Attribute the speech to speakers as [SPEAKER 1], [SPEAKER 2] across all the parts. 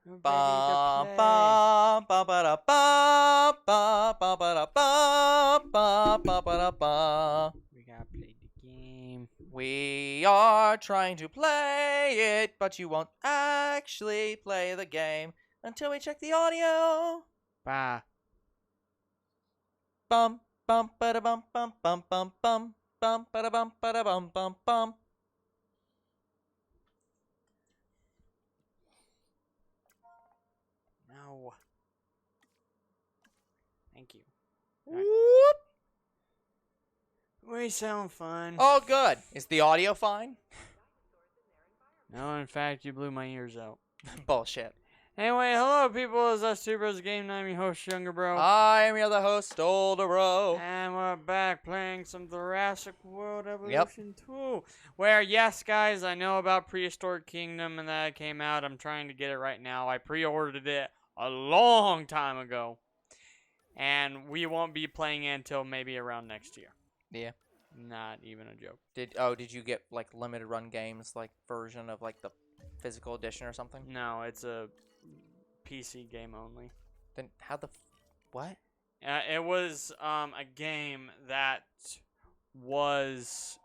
[SPEAKER 1] We're
[SPEAKER 2] Ba
[SPEAKER 1] ready to play.
[SPEAKER 2] ba ba ba da ba ba ba ba da ba ba ba ba da ba.
[SPEAKER 1] We gotta play the game.
[SPEAKER 2] We are trying to play it, but you won't actually play the game until we check the audio.
[SPEAKER 1] Bah.
[SPEAKER 2] Bum bum ba da bum bum bum bum bum bum ba da bum bum bum.
[SPEAKER 1] No. Thank you.
[SPEAKER 2] Whoop.
[SPEAKER 1] We sound fine.
[SPEAKER 2] Oh, good. Is the audio fine?
[SPEAKER 1] No, in fact, you blew my ears out.
[SPEAKER 2] Bullshit.
[SPEAKER 1] Anyway, hello, people. It's us, Two Bros Game. I'm your host, Younger Bro.
[SPEAKER 2] I am your other host, Older Bro.
[SPEAKER 1] And we're back playing some Jurassic World Evolution 2. Where, yes, guys, I know about Prehistoric Kingdom and that came out. I'm trying to get it right now. I pre-ordered it a long time ago. And we won't be playing it until maybe around next year.
[SPEAKER 2] Yeah.
[SPEAKER 1] Not even a joke.
[SPEAKER 2] Did you get like limited run games like version of like the physical edition or something?
[SPEAKER 1] No, it's a PC game only.
[SPEAKER 2] Then how the what?
[SPEAKER 1] It was a game that was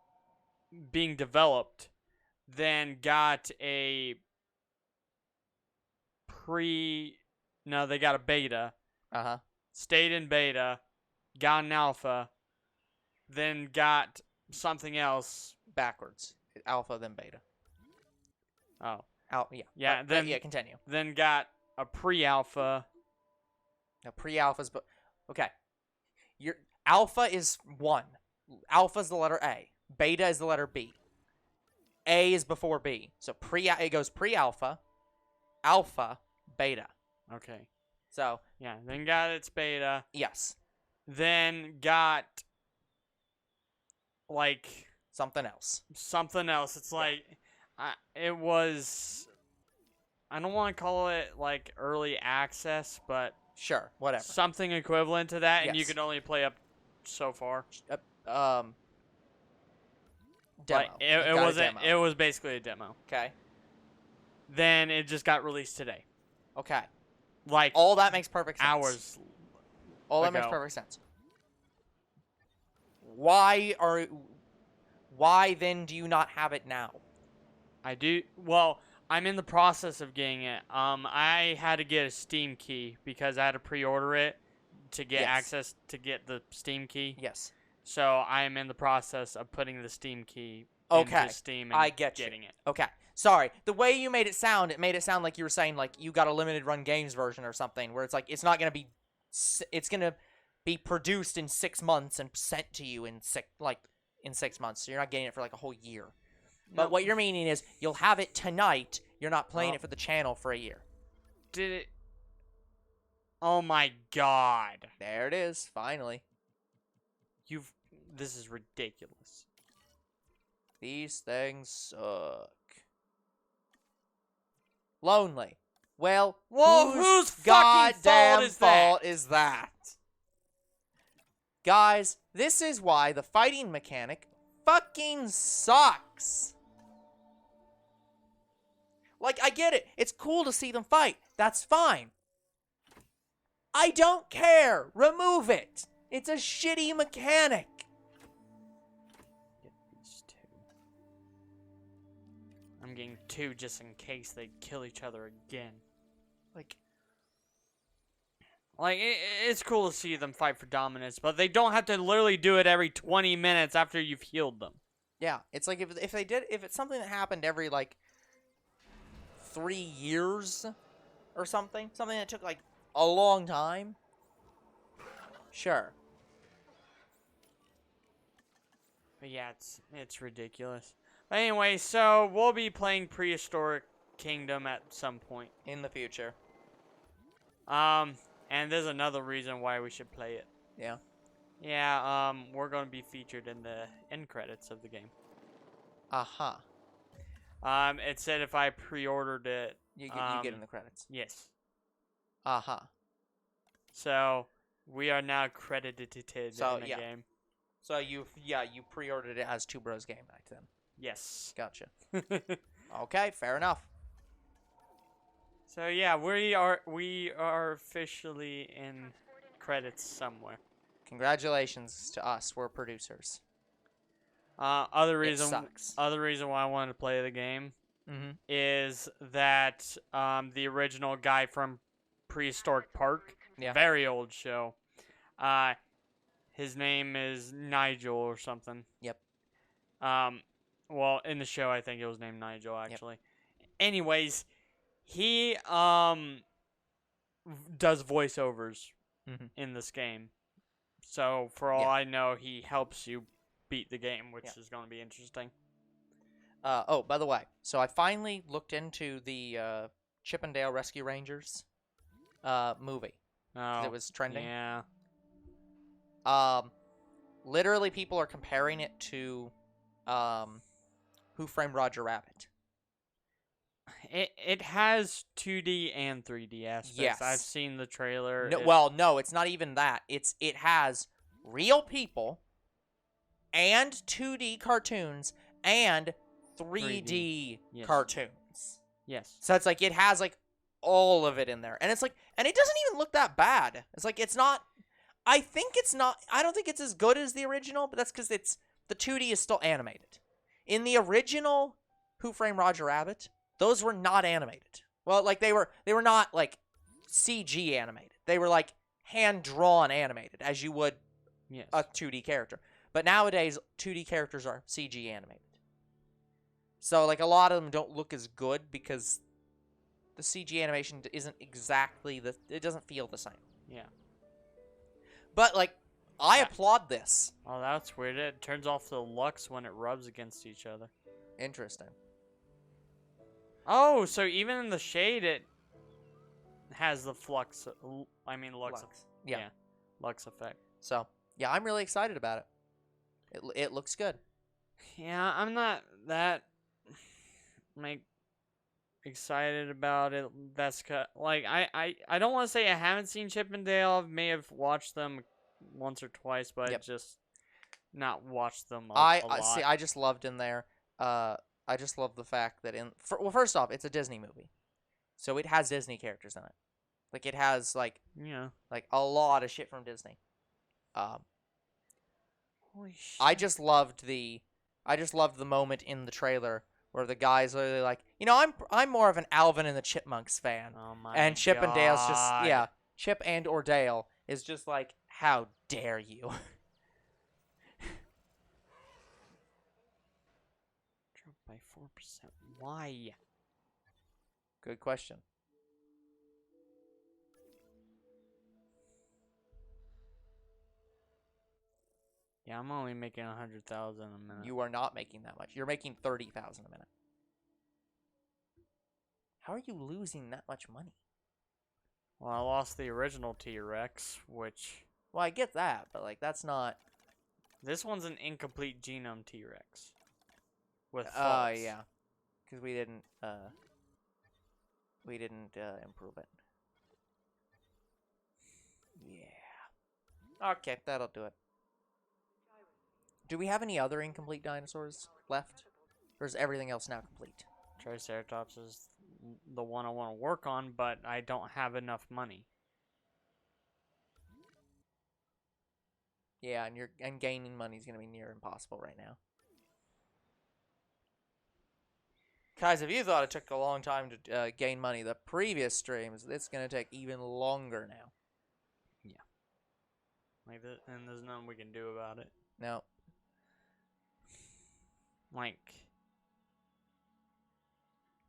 [SPEAKER 1] being developed, then got a they got a beta,
[SPEAKER 2] Uh-huh.
[SPEAKER 1] stayed in beta, got an alpha, then got something else.
[SPEAKER 2] Backwards. Alpha then beta.
[SPEAKER 1] Oh.
[SPEAKER 2] Yeah.
[SPEAKER 1] Then
[SPEAKER 2] Continue.
[SPEAKER 1] Then got a pre-alpha.
[SPEAKER 2] Now pre-alpha's but okay. Your alpha is 1. Alpha is the letter A. Beta is the letter B. A is before B. So it goes pre-alpha, alpha, beta.
[SPEAKER 1] Okay.
[SPEAKER 2] So,
[SPEAKER 1] Yeah, then got its beta.
[SPEAKER 2] yes.
[SPEAKER 1] Then got like
[SPEAKER 2] Something else.
[SPEAKER 1] It's like it was. I don't want to call it like early access, but
[SPEAKER 2] Sure, whatever.
[SPEAKER 1] something equivalent to that, and you
[SPEAKER 2] Yes.
[SPEAKER 1] can only play up so far.
[SPEAKER 2] Demo.
[SPEAKER 1] Like, it
[SPEAKER 2] got a
[SPEAKER 1] wasn't.
[SPEAKER 2] demo.
[SPEAKER 1] It was basically a demo.
[SPEAKER 2] Okay.
[SPEAKER 1] Then it just got released today.
[SPEAKER 2] Okay.
[SPEAKER 1] Like
[SPEAKER 2] All that makes perfect sense.
[SPEAKER 1] hours.
[SPEAKER 2] All that makes
[SPEAKER 1] ago.
[SPEAKER 2] perfect sense. Why then do you not have it now?
[SPEAKER 1] I do. Well, I'm in the process of getting it. I had to get a Steam key because I had to pre-order it to get
[SPEAKER 2] Yes.
[SPEAKER 1] access to get the Steam key.
[SPEAKER 2] Yes.
[SPEAKER 1] So I am in the process of putting the Steam key
[SPEAKER 2] Okay.
[SPEAKER 1] into Steam and
[SPEAKER 2] I get you.
[SPEAKER 1] getting it.
[SPEAKER 2] Okay. Sorry. The way you made it sound like you were saying like you got a limited run games version or something where it's like it's not going to be it's going to be produced in 6 months and sent to you in 6 months. So you're not getting it for like a whole year. But
[SPEAKER 1] No.
[SPEAKER 2] what you're meaning is you'll have it tonight. You're not playing
[SPEAKER 1] Oh.
[SPEAKER 2] it for the channel for a year.
[SPEAKER 1] Did it? Oh my god!
[SPEAKER 2] There it is. Finally.
[SPEAKER 1] This is ridiculous.
[SPEAKER 2] These things suck. Lonely. Well,
[SPEAKER 1] Whose fucking
[SPEAKER 2] goddamn
[SPEAKER 1] fault
[SPEAKER 2] is that? Guys, this is why the fighting mechanic fucking sucks. Like, I get it. It's cool to see them fight. That's fine. I don't care. Remove it. It's a shitty mechanic.
[SPEAKER 1] Get these two. I'm getting two just in case they kill each other again. Like, it's cool to see them fight for dominance, but they don't have to literally do it every 20 minutes after you've healed them.
[SPEAKER 2] Yeah, it's like if it's something that happened every like 3 years or something that took like a long time. Sure.
[SPEAKER 1] But yeah, it's ridiculous. But anyway, so we'll be playing Prehistoric Kingdom at some point.
[SPEAKER 2] In the future.
[SPEAKER 1] And there's another reason why we should play it.
[SPEAKER 2] Yeah.
[SPEAKER 1] Yeah, we're going to be featured in the end credits of the game.
[SPEAKER 2] Aha.
[SPEAKER 1] It said if I pre-ordered it,
[SPEAKER 2] You get in the credits.
[SPEAKER 1] yes.
[SPEAKER 2] Aha.
[SPEAKER 1] So we are now credited in the
[SPEAKER 2] yeah.
[SPEAKER 1] game.
[SPEAKER 2] So you pre-ordered it as Two Bros Game Night then.
[SPEAKER 1] Yes.
[SPEAKER 2] Gotcha. Okay, fair enough.
[SPEAKER 1] So yeah, we are officially in credits somewhere.
[SPEAKER 2] Congratulations to us. We're producers.
[SPEAKER 1] Other
[SPEAKER 2] It
[SPEAKER 1] reason
[SPEAKER 2] sucks.
[SPEAKER 1] other reason why I wanted to play the game
[SPEAKER 2] Mm-hmm.
[SPEAKER 1] is that the original guy from Prehistoric Park,
[SPEAKER 2] Yeah.
[SPEAKER 1] very old show. Uh, his name is Nigel or something.
[SPEAKER 2] Yep.
[SPEAKER 1] Um, well, in the show, I think it was named Nigel actually. Anyways, he does voiceovers
[SPEAKER 2] Mm-hmm.
[SPEAKER 1] in this game. So for all
[SPEAKER 2] Yeah.
[SPEAKER 1] I know, he helps you beat the game, which
[SPEAKER 2] Yeah.
[SPEAKER 1] is going to be interesting.
[SPEAKER 2] Oh, by the way, so I finally looked into the Chip and Dale Rescue Rangers movie.
[SPEAKER 1] Oh,
[SPEAKER 2] It was trending.
[SPEAKER 1] yeah.
[SPEAKER 2] Literally, people are comparing it to Who Framed Roger Rabbit.
[SPEAKER 1] It has 2D and 3D aspects.
[SPEAKER 2] Yes.
[SPEAKER 1] I've seen the trailer.
[SPEAKER 2] No, no, it's not even that. It has real people and 2D cartoons and 3D
[SPEAKER 1] Yes.
[SPEAKER 2] cartoons.
[SPEAKER 1] Yes.
[SPEAKER 2] So it's like it has like all of it in there. And it's like and it doesn't even look that bad. It's like it's not I don't think it's as good as the original, but that's cuz it's the 2D is still animated. In the original Who Framed Roger Rabbit, those were not animated. Well, like they were not like CG animated. They were like hand drawn animated as you would
[SPEAKER 1] Yes.
[SPEAKER 2] a 2D character. But nowadays 2D characters are CG animated. So like a lot of them don't look as good because the CG animation isn't exactly it doesn't feel the same.
[SPEAKER 1] Yeah.
[SPEAKER 2] But like I applaud this.
[SPEAKER 1] Oh, that's weird. It turns off the lux when it rubs against each other.
[SPEAKER 2] Interesting.
[SPEAKER 1] Oh, so even in the shade, it has the flux. I mean, lux.
[SPEAKER 2] Yeah.
[SPEAKER 1] Lux effect.
[SPEAKER 2] So yeah, I'm really excited about it. It looks good.
[SPEAKER 1] Yeah, I'm not that like excited about it. That's like I don't want to say I haven't seen Chip and Dale. I may have watched them once or twice, but just not watched them a lot.
[SPEAKER 2] See. I just loved in there. I just love the fact that well, first off, it's a Disney movie, so it has Disney characters in it. Like it has like a lot of shit from Disney.
[SPEAKER 1] Holy shit.
[SPEAKER 2] I just loved the moment in the trailer where the guy's literally like, I'm more of an Alvin and the Chipmunks fan,
[SPEAKER 1] Oh my
[SPEAKER 2] and Chip and Dale's just
[SPEAKER 1] God.
[SPEAKER 2] Chip and or Dale is just like, how dare you?
[SPEAKER 1] Dropped by 4%. Why?
[SPEAKER 2] Good question.
[SPEAKER 1] Yeah, I'm only making 100,000 a minute.
[SPEAKER 2] You are not making that much. You're making 30,000 a minute. How are you losing that much money?
[SPEAKER 1] Well, I lost the original T-Rex, which
[SPEAKER 2] Well, I get that, but like that's not.
[SPEAKER 1] this one's an incomplete genome T-Rex. With faults.
[SPEAKER 2] Yeah, because we didn't improve it. Yeah. Okay, that'll do it. Do we have any other incomplete dinosaurs left? Or is everything else now complete?
[SPEAKER 1] Triceratops is the one I want to work on, but I don't have enough money.
[SPEAKER 2] Yeah, and gaining money is gonna be near impossible right now. Guys, if you thought it took a long time to gain money the previous streams, it's gonna take even longer now.
[SPEAKER 1] Like that, and there's nothing we can do about it.
[SPEAKER 2] No.
[SPEAKER 1] Like,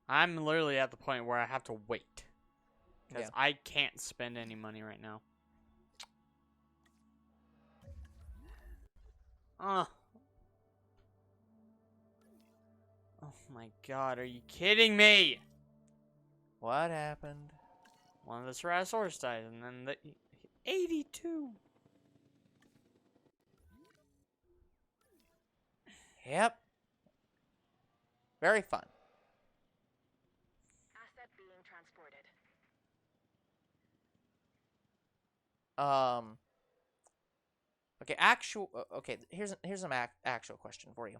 [SPEAKER 1] I'm literally at the point where I have to wait. Because I can't spend any money right now. Oh my God, are you kidding me?
[SPEAKER 2] What happened?
[SPEAKER 1] One of the Ceratosaurus died, and then the 82.
[SPEAKER 2] Yep. Very fun.
[SPEAKER 3] Asset being transported.
[SPEAKER 2] Okay, okay, here's an actual question for you.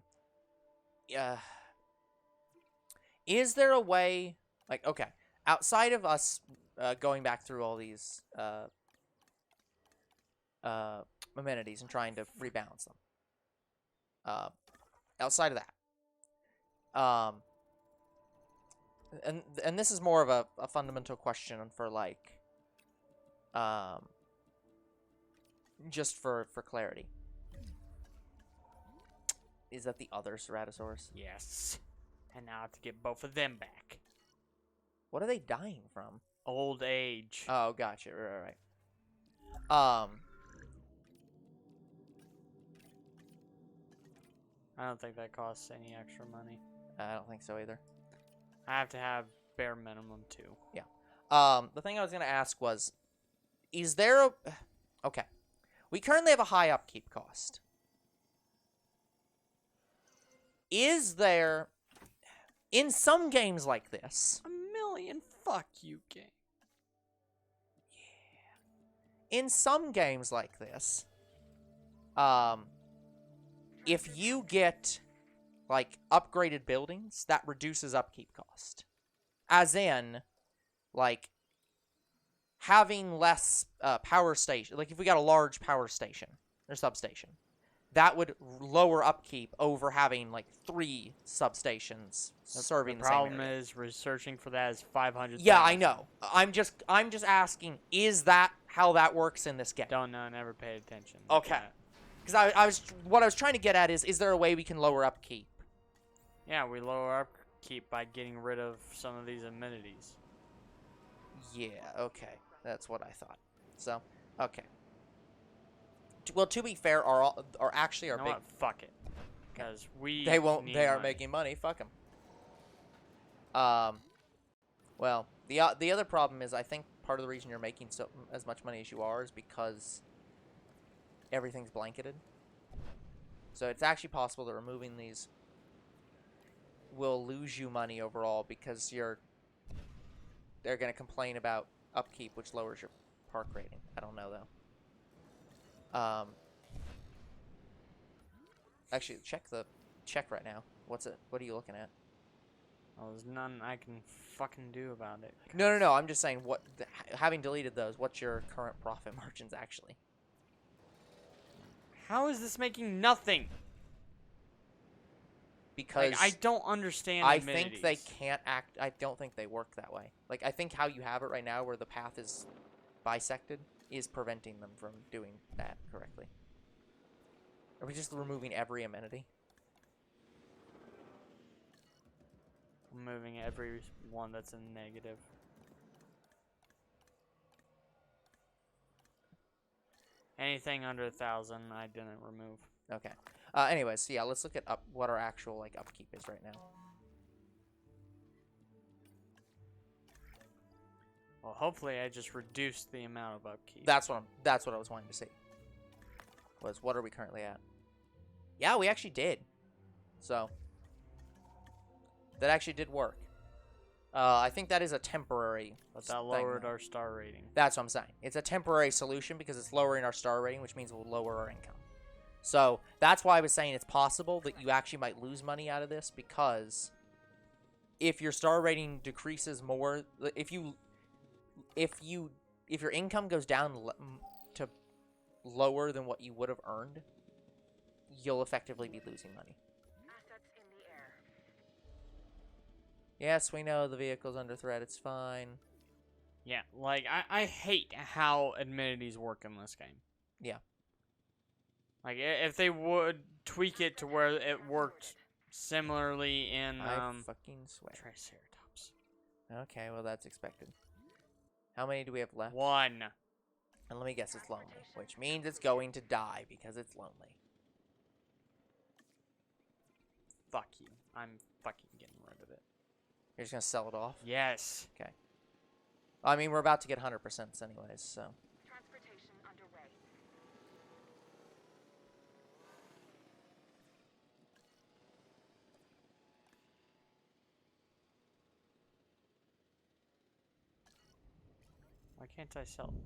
[SPEAKER 2] Is there a way, like, okay, outside of us going back through all these amenities and trying to rebalance them, outside of that, and this is more of a fundamental question for like, just for clarity. Is that the other Ceratosaurus?
[SPEAKER 1] Yes. And now I have to get both of them back.
[SPEAKER 2] What are they dying from?
[SPEAKER 1] Old age.
[SPEAKER 2] Oh, gotcha. Right.
[SPEAKER 1] I don't think that costs any extra money.
[SPEAKER 2] I don't think so either.
[SPEAKER 1] I have to have bare minimum too.
[SPEAKER 2] Yeah. The thing I was gonna ask was, is there a... Okay. We currently have a high upkeep cost. Is there... In some games like this...
[SPEAKER 1] A million fuck you game.
[SPEAKER 2] In some games like this... if you get, like, upgraded buildings, that reduces upkeep cost. As in, like, having less power station. Like, if we got a large power station or substation, that would lower upkeep over having, like, 3 substations serving the same area.
[SPEAKER 1] The problem is we're searching for that as 500.
[SPEAKER 2] Yeah, I know. I'm just asking, is that how that works in this game?
[SPEAKER 1] Don't know, never paid attention.
[SPEAKER 2] Okay. Because what I was trying to get at is there a way we can lower upkeep?
[SPEAKER 1] Yeah, we lower upkeep by getting rid of some of these amenities.
[SPEAKER 2] Yeah, okay. That's what I thought. So, okay. Well, to be fair, our actually our
[SPEAKER 1] You know
[SPEAKER 2] big...
[SPEAKER 1] what? Fuck it. Because we
[SPEAKER 2] They won't.
[SPEAKER 1] need
[SPEAKER 2] They aren't
[SPEAKER 1] money.
[SPEAKER 2] making money. Fuck them. Well, the other problem is I think part of the reason you're making as much money as you are is because everything's blanketed. So it's actually possible that removing these will lose you money overall because they're going to complain about upkeep, which lowers your park rating. I don't know though. Actually, check right now. What's it? What are you looking at?
[SPEAKER 1] Well, there's nothing I can fucking do about it.
[SPEAKER 2] No. I'm just saying, having deleted those, what's your current profit margins actually?
[SPEAKER 1] How is this making nothing?
[SPEAKER 2] Because
[SPEAKER 1] Like, I don't understand
[SPEAKER 2] I
[SPEAKER 1] amenities.
[SPEAKER 2] think they can't act. I don't think they work that way. Like, I think how you have it right now, where the path is bisected, is preventing them from doing that correctly. Are we just removing every amenity?
[SPEAKER 1] Moving every one that's a negative. Anything under 1,000, I didn't remove.
[SPEAKER 2] Okay. Anyways, so yeah, let's look at what our actual like upkeep is right now.
[SPEAKER 1] Well, hopefully I just reduced the amount of upkeep.
[SPEAKER 2] That's what I was wanting to see. Was what are we currently at? Yeah, we actually did. So that actually did work. I think that is a temporary.
[SPEAKER 1] But that lowered our star rating.
[SPEAKER 2] That's what I'm saying. It's a temporary solution because it's lowering our star rating, which means we'll lower our income. So that's why I was saying it's possible that you actually might lose money out of this, because if your star rating decreases more, if your income goes down to lower than what you would have earned, you'll effectively be losing money.
[SPEAKER 3] Assets in the air.
[SPEAKER 2] Yes, we know the vehicle's under threat. It's fine.
[SPEAKER 1] Yeah, like, I hate how amenities work in this game.
[SPEAKER 2] Yeah.
[SPEAKER 1] Like, if they would tweak it to where it worked similarly in,
[SPEAKER 2] I fucking swear.
[SPEAKER 1] Triceratops.
[SPEAKER 2] Okay, well, that's expected. How many do we have left?
[SPEAKER 1] 1.
[SPEAKER 2] And let me guess, it's lonely, which means it's going to die because it's lonely.
[SPEAKER 1] Fuck you. I'm fucking getting rid of it.
[SPEAKER 2] You're just going to sell it off?
[SPEAKER 1] Yes.
[SPEAKER 2] Okay. I mean, we're about to get 100% anyways, so.
[SPEAKER 3] Transportation underway.
[SPEAKER 1] Why can't I sell it?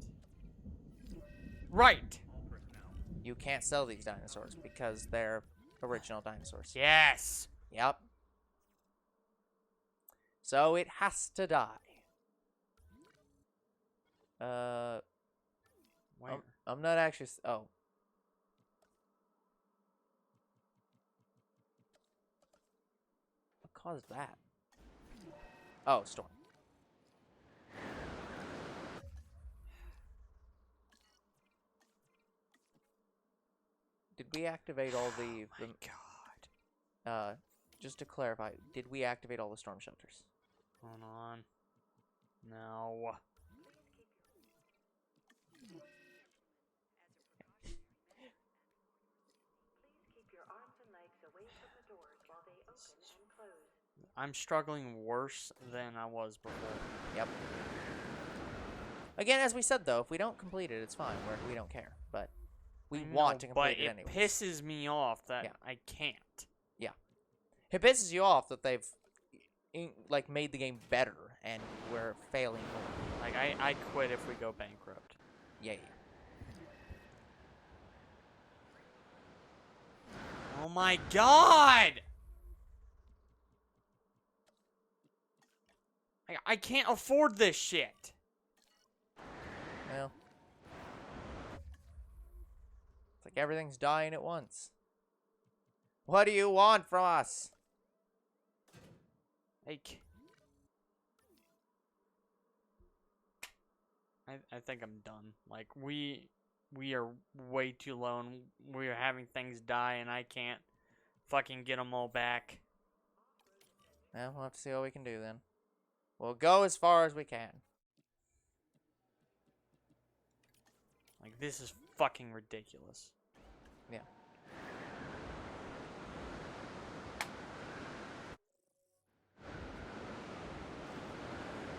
[SPEAKER 1] Right!
[SPEAKER 2] You can't sell these dinosaurs because they're original dinosaurs.
[SPEAKER 1] Yes!
[SPEAKER 2] Yep. So it has to die.
[SPEAKER 1] Where?
[SPEAKER 2] I'm not actually. Oh. What caused that? Oh, storm. Did we activate all the?
[SPEAKER 1] My God.
[SPEAKER 2] Just to clarify, did we activate all the storm shelters?
[SPEAKER 1] Hold on. No.
[SPEAKER 3] Keep your arms and legs away from the doors while they open and close.
[SPEAKER 1] I'm struggling worse than I was before.
[SPEAKER 2] Yep. Again, as we said though, if we don't complete it, it's fine. We don't care, but we want to complete it anyway.
[SPEAKER 1] But it pisses me off that
[SPEAKER 2] Yeah.
[SPEAKER 1] I can't.
[SPEAKER 2] Yeah. It pisses you off that they've like made the game better and we're failing more.
[SPEAKER 1] Like I quit if we go bankrupt.
[SPEAKER 2] Yeah.
[SPEAKER 1] Oh my God! I can't afford this shit.
[SPEAKER 2] Well, it's like everything's dying at once. What do you want from us?
[SPEAKER 1] Like, I think I'm done. Like we are way too low and we are having things die and I can't fucking get them all back.
[SPEAKER 2] Well, we'll have to see what we can do then. We'll go as far as we can.
[SPEAKER 1] Like this is fucking ridiculous.
[SPEAKER 2] Yeah.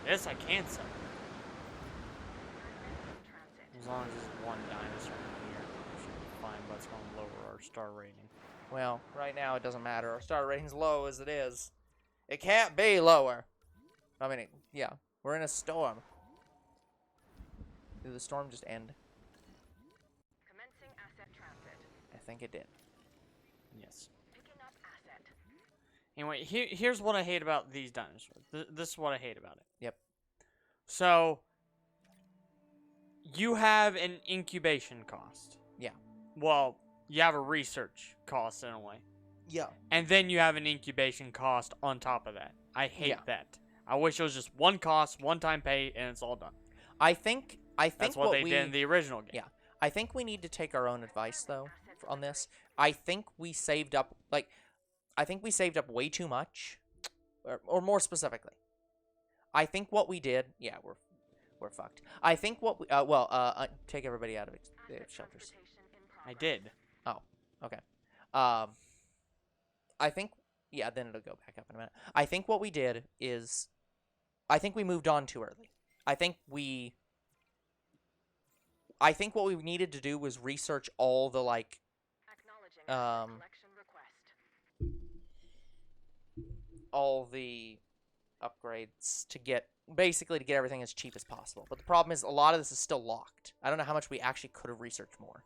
[SPEAKER 1] This I can sell. As long as there's one dinosaur in here, it should be fine, but it's going to lower our star rating.
[SPEAKER 2] Well, right now it doesn't matter. Our star rating's low as it is. It can't be lower. I mean, yeah. We're in a storm. Did the storm just end?
[SPEAKER 3] Commencing asset transit.
[SPEAKER 2] I think it did.
[SPEAKER 1] Yes.
[SPEAKER 3] Picking up asset.
[SPEAKER 1] Anyway, here's what I hate about these dinosaurs. This is what I hate about it.
[SPEAKER 2] Yep.
[SPEAKER 1] So, you have an incubation cost.
[SPEAKER 2] Yeah.
[SPEAKER 1] Well, you have a research cost in a way.
[SPEAKER 2] Yeah.
[SPEAKER 1] And then you have an incubation cost on top of that. I hate
[SPEAKER 2] Yeah.
[SPEAKER 1] that. I wish it was just one cost, one time pay, and it's all done.
[SPEAKER 2] I think
[SPEAKER 1] That's what they did in the original game.
[SPEAKER 2] Yeah. I think we need to take our own advice though on this. I think we saved up way too much, or more specifically, I think what we did. Yeah, we're fucked. I think what we take everybody out of the shelters.
[SPEAKER 1] I did.
[SPEAKER 2] Oh, okay. I think then it'll go back up in a minute. I think what we did is, I think we moved on too early. I think what we needed to do was research all the all the upgrades to get everything as cheap as possible. But the problem is a lot of this is still locked. I don't know how much we actually could have researched more.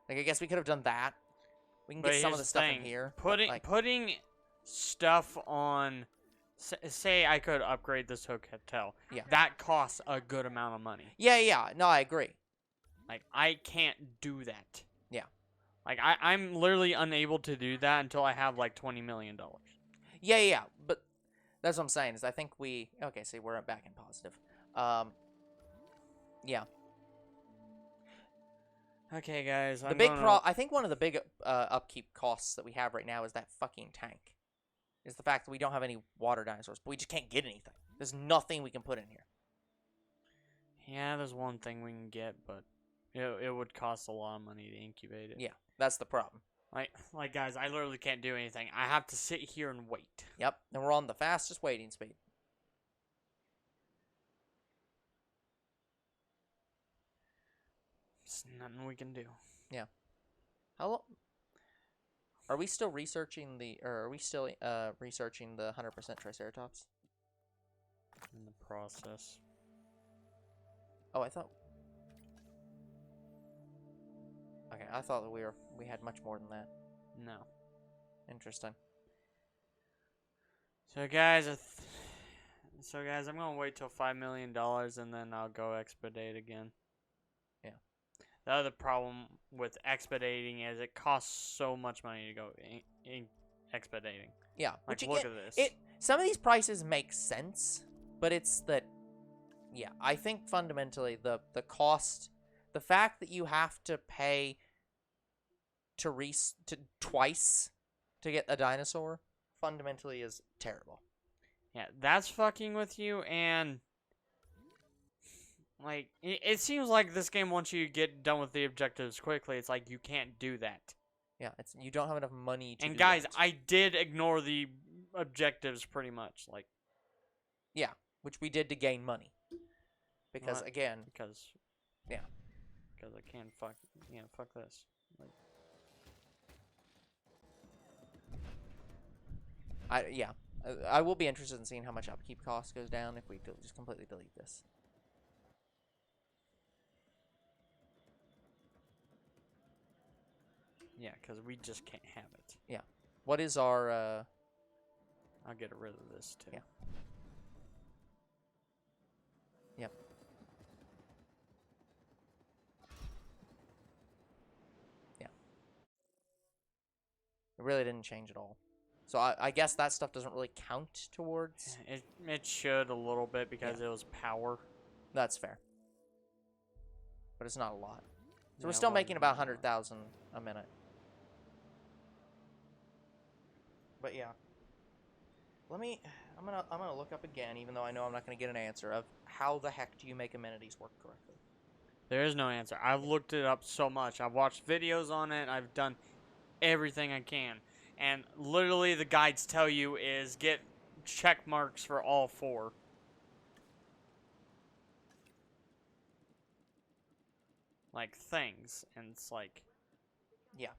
[SPEAKER 2] Like, I guess we could have done that. We can get some of the stuff in here.
[SPEAKER 1] Putting stuff on, say I could upgrade this hotel.
[SPEAKER 2] Yeah.
[SPEAKER 1] That costs a good amount of money.
[SPEAKER 2] Yeah. No, I agree.
[SPEAKER 1] Like, I can't do that.
[SPEAKER 2] Yeah.
[SPEAKER 1] Like, I'm literally unable to do that until I have, like, $20 million.
[SPEAKER 2] Yeah. But that's what I'm saying, is I think okay, see, we're back in positive. Yeah.
[SPEAKER 1] Okay, guys.
[SPEAKER 2] I think one of the big upkeep costs that we have right now is that fucking tank. Is the fact that we don't have any water dinosaurs, but we just can't get anything. There's nothing we can put in here.
[SPEAKER 1] Yeah, there's one thing we can get, but it would cost a lot of money to incubate it.
[SPEAKER 2] Yeah, that's the problem.
[SPEAKER 1] Like guys, I literally can't do anything. I have to sit here and wait.
[SPEAKER 2] Yep, and we're on the fastest waiting speed.
[SPEAKER 1] There's nothing we can do.
[SPEAKER 2] Yeah. How long? Are we still researching researching the 100% Triceratops?
[SPEAKER 1] In the process.
[SPEAKER 2] Oh, I thought. Okay, I thought that we had much more than that.
[SPEAKER 1] No.
[SPEAKER 2] Interesting.
[SPEAKER 1] So guys, So guys, I'm gonna wait till $5 million and then I'll go expedite again.
[SPEAKER 2] Yeah.
[SPEAKER 1] The other problem with expediting is it costs so much money to go expediting.
[SPEAKER 2] Yeah.
[SPEAKER 1] Like,
[SPEAKER 2] Which
[SPEAKER 1] look
[SPEAKER 2] again,
[SPEAKER 1] at this.
[SPEAKER 2] some of these prices make sense, but it's that. Yeah, I think fundamentally the cost, the fact that you have to pay to twice to get a dinosaur, fundamentally is terrible.
[SPEAKER 1] Yeah, that's fucking with you, and like it seems like this game wants you to get done with the objectives quickly. It's like you can't do that.
[SPEAKER 2] Yeah, you don't have enough money to
[SPEAKER 1] And
[SPEAKER 2] do
[SPEAKER 1] guys,
[SPEAKER 2] that.
[SPEAKER 1] I did ignore the objectives pretty much, like
[SPEAKER 2] Yeah, which we did to gain money. Because
[SPEAKER 1] what?
[SPEAKER 2] again,
[SPEAKER 1] Because
[SPEAKER 2] yeah.
[SPEAKER 1] because I can't fuck this. Like,
[SPEAKER 2] I will be interested in seeing how much upkeep cost goes down if we just completely delete this.
[SPEAKER 1] yeah, because we just can't have it.
[SPEAKER 2] Yeah. What is our
[SPEAKER 1] I'll get rid of this too.
[SPEAKER 2] Yeah. Yep. Yeah. It really didn't change at all. So I guess that stuff doesn't really count towards.
[SPEAKER 1] It should a little bit because it was power.
[SPEAKER 2] That's fair. But it's not a lot. So we're
[SPEAKER 1] Yeah,
[SPEAKER 2] still
[SPEAKER 1] it
[SPEAKER 2] making
[SPEAKER 1] wasn't
[SPEAKER 2] about
[SPEAKER 1] a lot.
[SPEAKER 2] 100,000 a minute. But yeah. I'm gonna look up again, even though I know I'm not gonna get an answer, of how the heck do you make amenities work correctly.
[SPEAKER 1] There is no answer. I've looked it up so much. I've watched videos on it. I've done everything I can. And literally the guides tell you is get check marks for all 4. Like things. And it's like,
[SPEAKER 2] Yeah.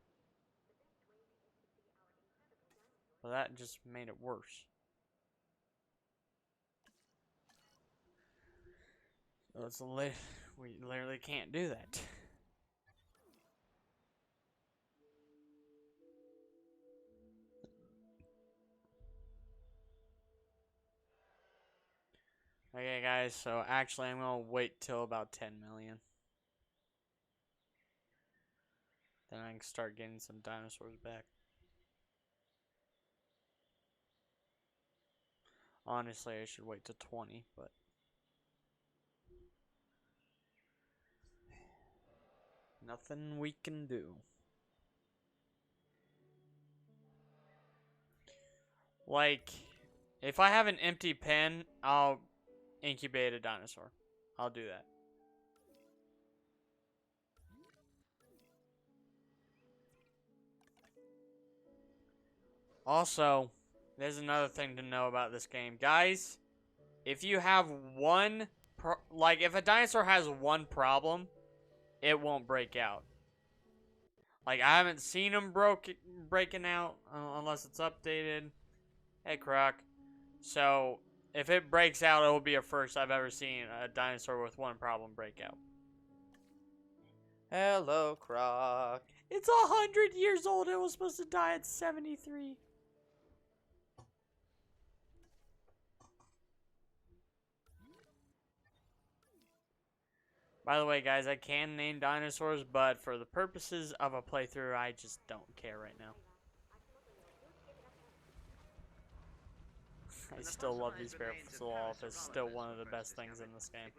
[SPEAKER 1] well, that just made it worse. So it's we literally can't do that. Okay, guys, so actually I'm going to wait till about 10 million. Then I can start getting some dinosaurs back. Honestly, I should wait to 20, but nothing we can do. Like, if I have an empty pen, I'll incubate a dinosaur. I'll do that. Also, there's another thing to know about this game. Guys, if you have if a dinosaur has one problem, it won't break out. Like, I haven't seen them breaking out unless it's updated. Hey, Croc. So, if it breaks out, it will be a first I've ever seen a dinosaur with one problem break out.
[SPEAKER 2] Hello, Croc.
[SPEAKER 1] It's 100 years old. It was supposed to die at 73. By the way, guys, I can name dinosaurs, but for the purposes of a playthrough, I just don't care right now. I still love these Bearful. It's still one of the best things in this game.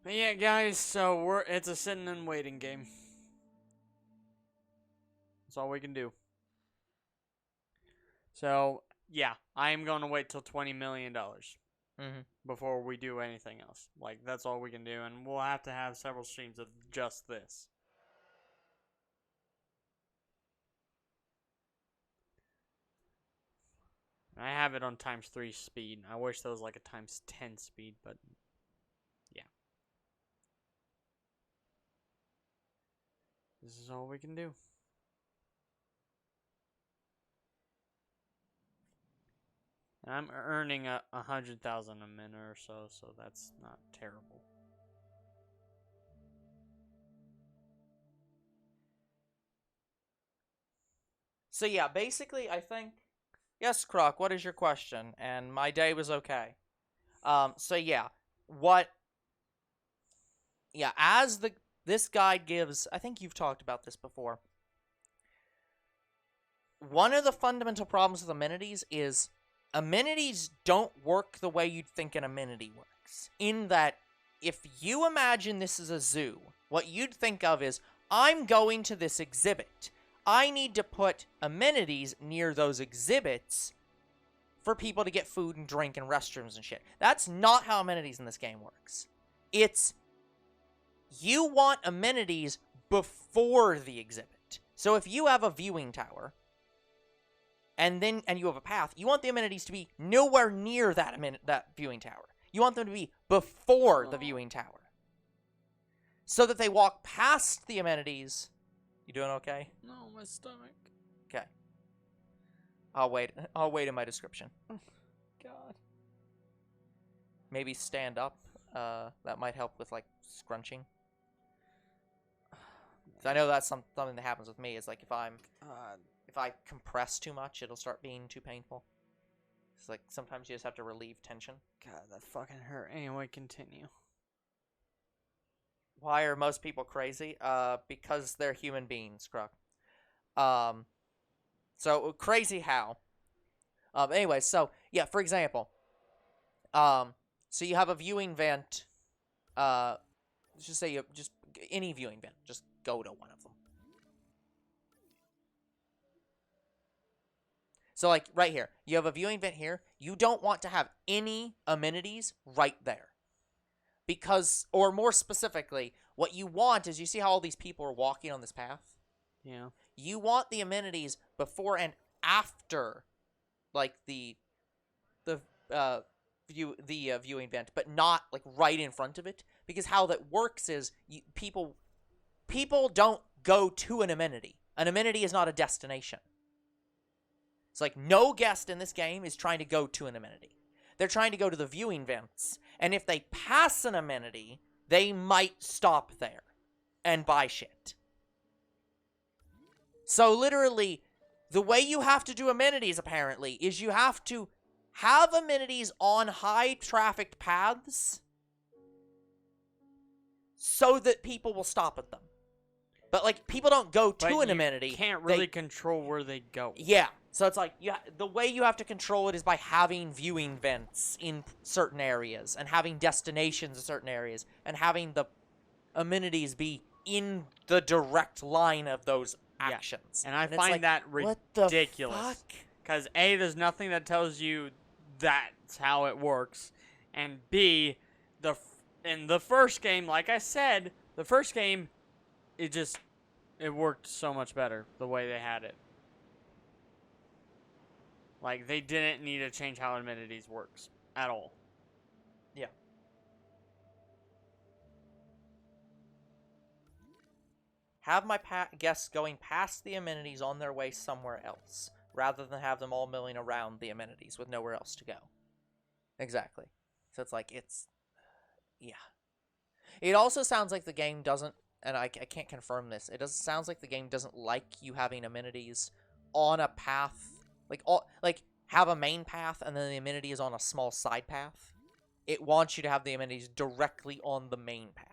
[SPEAKER 1] But yeah, guys, so it's a sitting and waiting game. That's all we can do. So, yeah, I am going to wait till $20 million before we do anything else. Like, that's all we can do, and we'll have to have several streams of just this. I have it on ×3 speed. I wish there was like a ×10 speed, but yeah. This is all we can do. And I'm earning 100,000 a minute or so, so that's not terrible.
[SPEAKER 2] So yeah, basically, I think Yes, Croc, what is your question? And my day was okay. So yeah, as this guide gives, I think you've talked about this before. One of the fundamental problems with amenities is amenities don't work the way you'd think an amenity works. In that, if you imagine this is a zoo, what you'd think of is, I'm going to this exhibit. I need to put amenities near those exhibits for people to get food and drink and restrooms and shit. That's not how amenities in this game works. It's, you want amenities before the exhibit. So if you have a viewing tower, and you have a path, you want the amenities to be nowhere near that viewing tower. You want them to be before the viewing tower. So that they walk past the amenities. You doing okay?
[SPEAKER 1] No, my stomach.
[SPEAKER 2] Okay. I'll wait in my description.
[SPEAKER 1] God.
[SPEAKER 2] Maybe stand up. That might help with, like, scrunching. 'Cause I know that's something that happens with me. Is like if I compress too much, it'll start being too painful. It's like sometimes you just have to relieve tension.
[SPEAKER 1] God, that fucking hurt. Anyway, continue.
[SPEAKER 2] Why are most people crazy? Because they're human beings, Croc. So crazy how? Anyway, so yeah, for example, so you have a viewing vent. Let's just say any viewing vent. Just go to one of them. So like right here, you have a viewing vent here. You don't want to have any amenities right there. Because, or more specifically, what you want is, you see how all these people are walking on this path?
[SPEAKER 1] Yeah.
[SPEAKER 2] You want the amenities before and after, like the viewing vent, but not like right in front of it. Because how that works is people don't go to an amenity. An amenity is not a destination. It's like no guest in this game is trying to go to an amenity. They're trying to go to the viewing vents, and if they pass an amenity, they might stop there and buy shit. So literally, the way you have to do amenities, apparently, is you have to have amenities on high-trafficked paths so that people will stop at them. But, like, people don't go to an amenity.
[SPEAKER 1] You can't really control where they go.
[SPEAKER 2] Yeah. So it's like, the way you have to control it is by having viewing vents in certain areas, and having destinations in certain areas, and having the amenities be in the direct line of those actions.
[SPEAKER 1] And I
[SPEAKER 2] it's
[SPEAKER 1] find
[SPEAKER 2] like,
[SPEAKER 1] that
[SPEAKER 2] what
[SPEAKER 1] ridiculous.
[SPEAKER 2] the fuck?
[SPEAKER 1] Because A, there's nothing that tells you that's how it works. And B, in the first game, like I said, the first game, it worked so much better the way they had it. Like, they didn't need to change how amenities works at all.
[SPEAKER 2] Yeah. Have my guests going past the amenities on their way somewhere else, rather than have them all milling around the amenities with nowhere else to go. Exactly. So it's like, yeah. It also sounds like the game doesn't, and I can't confirm this, sounds like the game doesn't like you having amenities on a path, like have a main path and then the amenity is on a small side path. It wants you to have the amenities directly on the main path.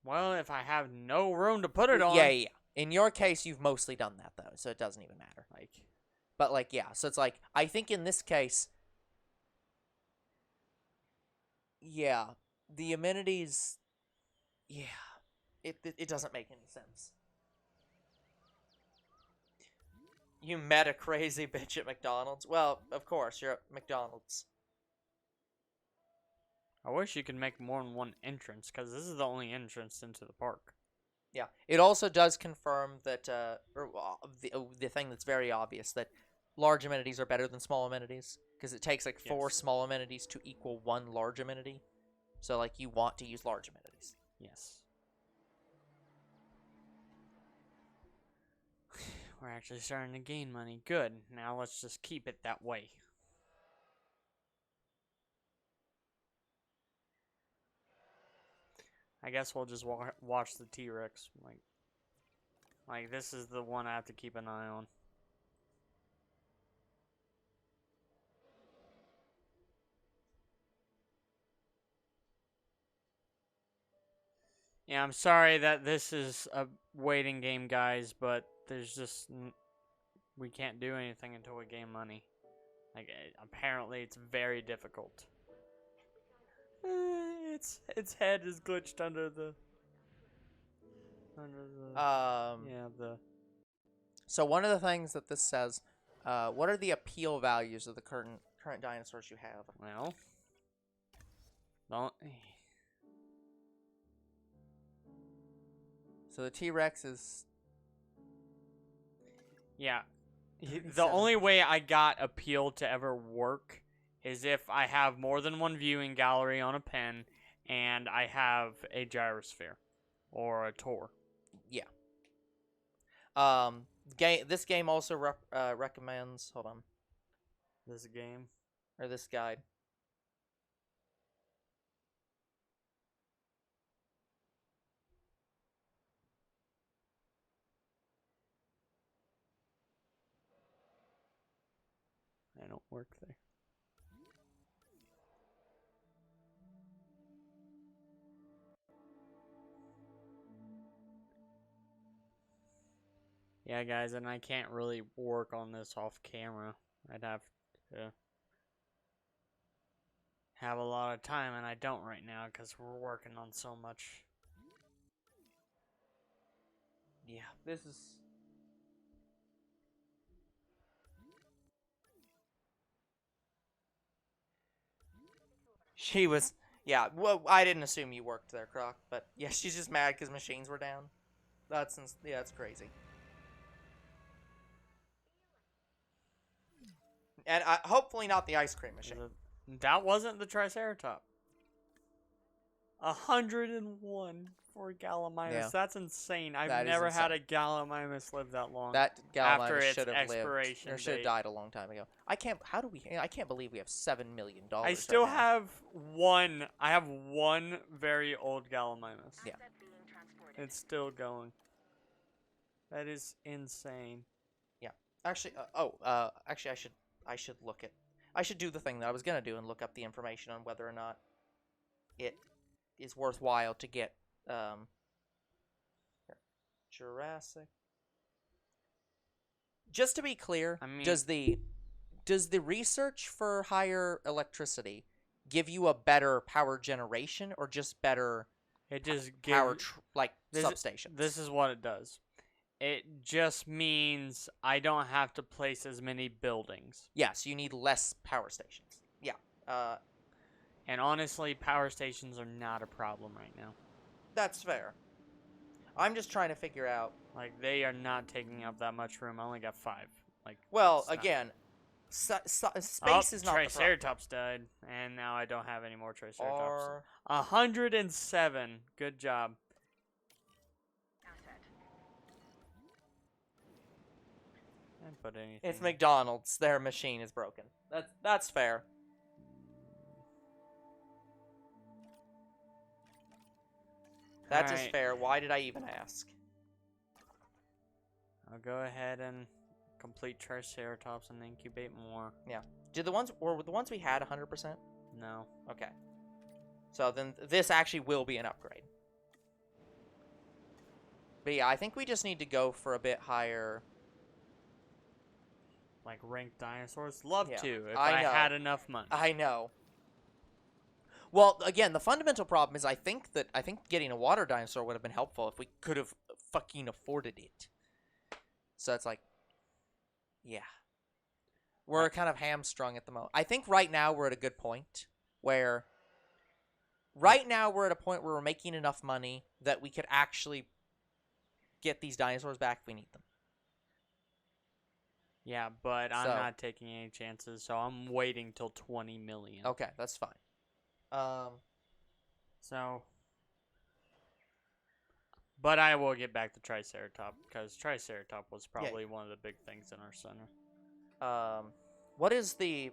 [SPEAKER 1] Well, if I have no room to put it on.
[SPEAKER 2] Yeah. In your case, you've mostly done that, though, so it doesn't even matter. But, like, yeah, so it's like, I think in this case, yeah, the amenities, yeah, it doesn't make any sense. You met a crazy bitch at McDonald's? Well, of course, you're at McDonald's.
[SPEAKER 1] I wish you could make more than one entrance, because this is the only entrance into the park.
[SPEAKER 2] Yeah, it also does confirm that, the thing that's very obvious, that large amenities are better than small amenities, because it takes, like, 4 small amenities to equal 1 large amenity. So, like, you want to use large amenities.
[SPEAKER 1] Yes. We're actually starting to gain money. Good. Now let's just keep it that way. I guess we'll just watch the T-Rex. Like, this is the one I have to keep an eye on. Yeah, I'm sorry that this is a waiting game, guys, but there's just we can't do anything until we gain money. Like apparently, it's very difficult. Its head is glitched under the yeah the.
[SPEAKER 2] So one of the things that this says, what are the appeal values of the current dinosaurs you have?
[SPEAKER 1] Well, don't.
[SPEAKER 2] So the T-Rex is
[SPEAKER 1] Yeah, the
[SPEAKER 2] 37.
[SPEAKER 1] only way I got appeal to ever work is if I have more than one viewing gallery on a pen, and I have a gyrosphere or a tour.
[SPEAKER 2] Yeah. This game also recommends. Hold on.
[SPEAKER 1] This game.
[SPEAKER 2] Or this guide.
[SPEAKER 1] I don't work there. Yeah, guys, and I can't really work on this off camera. I'd have to have a lot of time, and I don't right now because we're working on so much.
[SPEAKER 2] Yeah, this is. She was. Yeah, well, I didn't assume you worked there, Croc, but yeah, she's just mad because machines were down. That's crazy. And hopefully not the ice cream machine.
[SPEAKER 1] That wasn't the Triceratops. 101 for Gallimimus.
[SPEAKER 2] Yeah.
[SPEAKER 1] That's insane. I've
[SPEAKER 2] That is
[SPEAKER 1] never had a
[SPEAKER 2] insane.
[SPEAKER 1] Gallimimus live that long.
[SPEAKER 2] That
[SPEAKER 1] after
[SPEAKER 2] Gallimimus
[SPEAKER 1] its
[SPEAKER 2] should have lived.
[SPEAKER 1] expiration
[SPEAKER 2] Or should have
[SPEAKER 1] date.
[SPEAKER 2] died a long time ago. I can't. How do we? I can't believe we have $7 million.
[SPEAKER 1] I still
[SPEAKER 2] right now.
[SPEAKER 1] have one. I have one very old Gallimimus.
[SPEAKER 2] Yeah.
[SPEAKER 1] It's still going. That is insane.
[SPEAKER 2] Yeah. Actually. Actually, I should look at. I should do the thing that I was gonna do and look up the information on whether or not it is worthwhile to get Jurassic. Just to be clear,
[SPEAKER 1] I mean-
[SPEAKER 2] does the research for higher electricity give you a better power generation or just better
[SPEAKER 1] It just
[SPEAKER 2] power
[SPEAKER 1] gives.
[SPEAKER 2] substations?
[SPEAKER 1] This is what it does. It just means I don't have to place as many buildings.
[SPEAKER 2] Yes, you need less power stations. Yeah.
[SPEAKER 1] And honestly, power stations are not a problem right now.
[SPEAKER 2] That's fair. I'm just trying to figure out.
[SPEAKER 1] Like, they are not taking up that much room. I only got 5. Like,
[SPEAKER 2] Well,
[SPEAKER 1] it's not-
[SPEAKER 2] again, space
[SPEAKER 1] Oh,
[SPEAKER 2] is not the problem.
[SPEAKER 1] Triceratops died, and now I don't have any more Triceratops.
[SPEAKER 2] Or
[SPEAKER 1] 107. Good job. Didn't put anything.
[SPEAKER 2] it's McDonald's. Their machine is broken. That's fair. That is
[SPEAKER 1] Alright.
[SPEAKER 2] fair. Why did I even ask?
[SPEAKER 1] I'll go ahead and complete Triceratops and incubate more.
[SPEAKER 2] Did the ones we had 100%?
[SPEAKER 1] No.
[SPEAKER 2] Okay. So then this actually will be an upgrade. But yeah, I think we just need to go for a bit higher.
[SPEAKER 1] Like ranked dinosaurs? Love
[SPEAKER 2] Yeah,
[SPEAKER 1] to, if
[SPEAKER 2] I
[SPEAKER 1] I
[SPEAKER 2] know.
[SPEAKER 1] had enough money.
[SPEAKER 2] I know. Well, again, the fundamental problem is I think getting a water dinosaur would have been helpful if we could have fucking afforded it. So it's like, yeah. We're kind of hamstrung at the moment. I think right now we're at a good point where right now we're at a point where we're making enough money that we could actually get these dinosaurs back if we need them.
[SPEAKER 1] Yeah, but I'm
[SPEAKER 2] So-
[SPEAKER 1] not taking any chances, so I'm waiting till 20 million.
[SPEAKER 2] Okay, that's fine.
[SPEAKER 1] So, but I will get back to Triceratops because Triceratops was probably one of the big things in our center.
[SPEAKER 2] What is the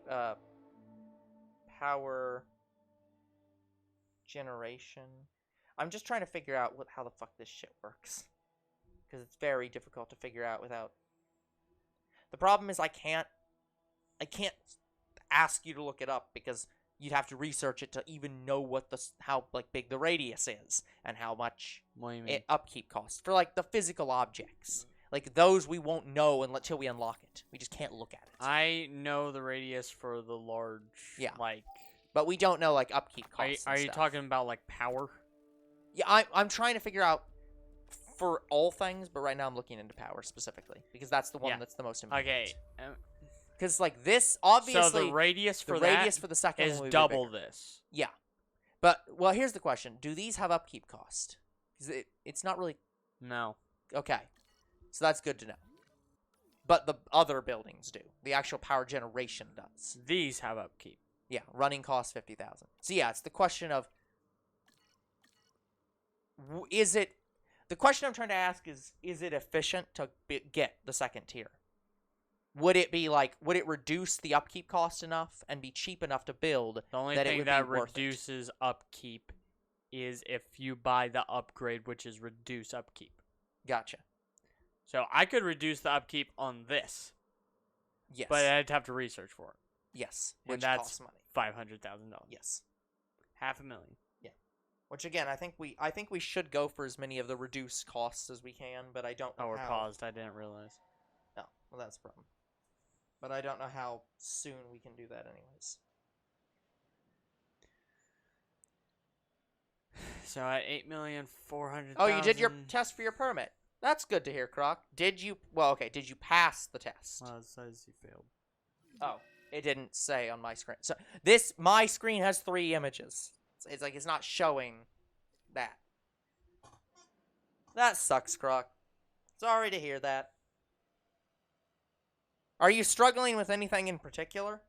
[SPEAKER 2] power generation? I'm just trying to figure out how the fuck this shit works, because it's very difficult to figure out without. The problem is I can't ask you to look it up because you'd have to research it to even know what how like big the radius is and how much
[SPEAKER 1] What do you mean?
[SPEAKER 2] upkeep costs for like the physical objects. Like those we won't know until we unlock it. We just can't look at it.
[SPEAKER 1] I know the radius for the large.
[SPEAKER 2] Yeah.
[SPEAKER 1] Like.
[SPEAKER 2] But we don't know like upkeep
[SPEAKER 1] Are
[SPEAKER 2] costs.
[SPEAKER 1] you talking about like power?
[SPEAKER 2] Yeah, I'm trying to figure out for all things, but right now I'm looking into power specifically because that's the one that's the most important.
[SPEAKER 1] Okay.
[SPEAKER 2] Because like this, obviously,
[SPEAKER 1] So the radius for
[SPEAKER 2] the second
[SPEAKER 1] is
[SPEAKER 2] one would be
[SPEAKER 1] double
[SPEAKER 2] bigger.
[SPEAKER 1] this.
[SPEAKER 2] Yeah, but well, here's the question: do these have upkeep cost? Because it's not really
[SPEAKER 1] No.
[SPEAKER 2] okay. So that's good to know. But the other buildings do. The actual power generation does.
[SPEAKER 1] These have upkeep.
[SPEAKER 2] Yeah, running costs 50,000. So yeah, it's the question of is it? The question I'm trying to ask is it efficient to get the second tier? Would it be like, would it reduce the upkeep cost enough and be cheap enough to build
[SPEAKER 1] The only
[SPEAKER 2] that it
[SPEAKER 1] thing
[SPEAKER 2] would
[SPEAKER 1] that
[SPEAKER 2] be worth it?
[SPEAKER 1] reduces upkeep is if you buy the upgrade, which is reduce upkeep.
[SPEAKER 2] Gotcha.
[SPEAKER 1] So I could reduce the upkeep on this,
[SPEAKER 2] Yes.
[SPEAKER 1] but I'd have to research for it.
[SPEAKER 2] Yes.
[SPEAKER 1] And
[SPEAKER 2] Which
[SPEAKER 1] that's
[SPEAKER 2] costs money.
[SPEAKER 1] $500,000.
[SPEAKER 2] Yes.
[SPEAKER 1] $500,000.
[SPEAKER 2] Which again, I think we should go for as many of the reduced costs as we can, but I don't know
[SPEAKER 1] Oh, we're
[SPEAKER 2] how.
[SPEAKER 1] paused. I didn't realize.
[SPEAKER 2] No, well that's a problem. But I don't know how soon we can do that anyways.
[SPEAKER 1] So at 8,400,000.
[SPEAKER 2] Oh, you did your test for your permit. That's good to hear, Croc. Did you pass the test?
[SPEAKER 1] Well, it says you failed.
[SPEAKER 2] Oh, it didn't say on my screen. So my screen has 3 images. It's like it's not showing that. That sucks, Croc. Sorry to hear that. Are you struggling with anything in particular?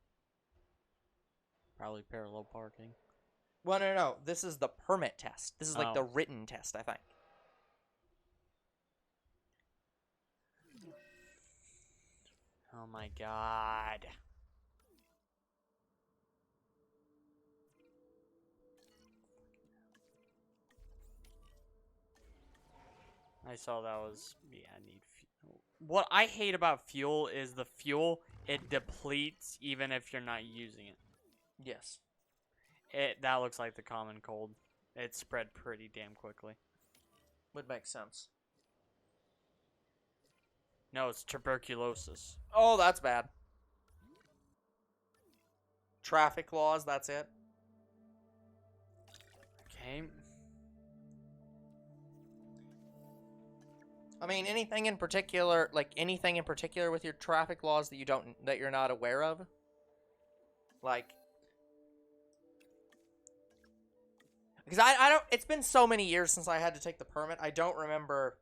[SPEAKER 1] Probably parallel parking.
[SPEAKER 2] Well, no. This is the permit test. This is like
[SPEAKER 1] Oh.
[SPEAKER 2] the written test, I think.
[SPEAKER 1] Oh my god. I saw that was, yeah, I need fuel. What I hate about fuel is the fuel, it depletes even if you're not using it.
[SPEAKER 2] Yes.
[SPEAKER 1] That looks like the common cold. It spread pretty damn quickly.
[SPEAKER 2] Would make sense.
[SPEAKER 1] No, it's tuberculosis.
[SPEAKER 2] Oh, that's bad. Traffic laws, that's it.
[SPEAKER 1] Okay.
[SPEAKER 2] I mean, anything in particular with your traffic laws that you're not aware of? Like, because I don't, it's been so many years since I had to take the permit, I don't remember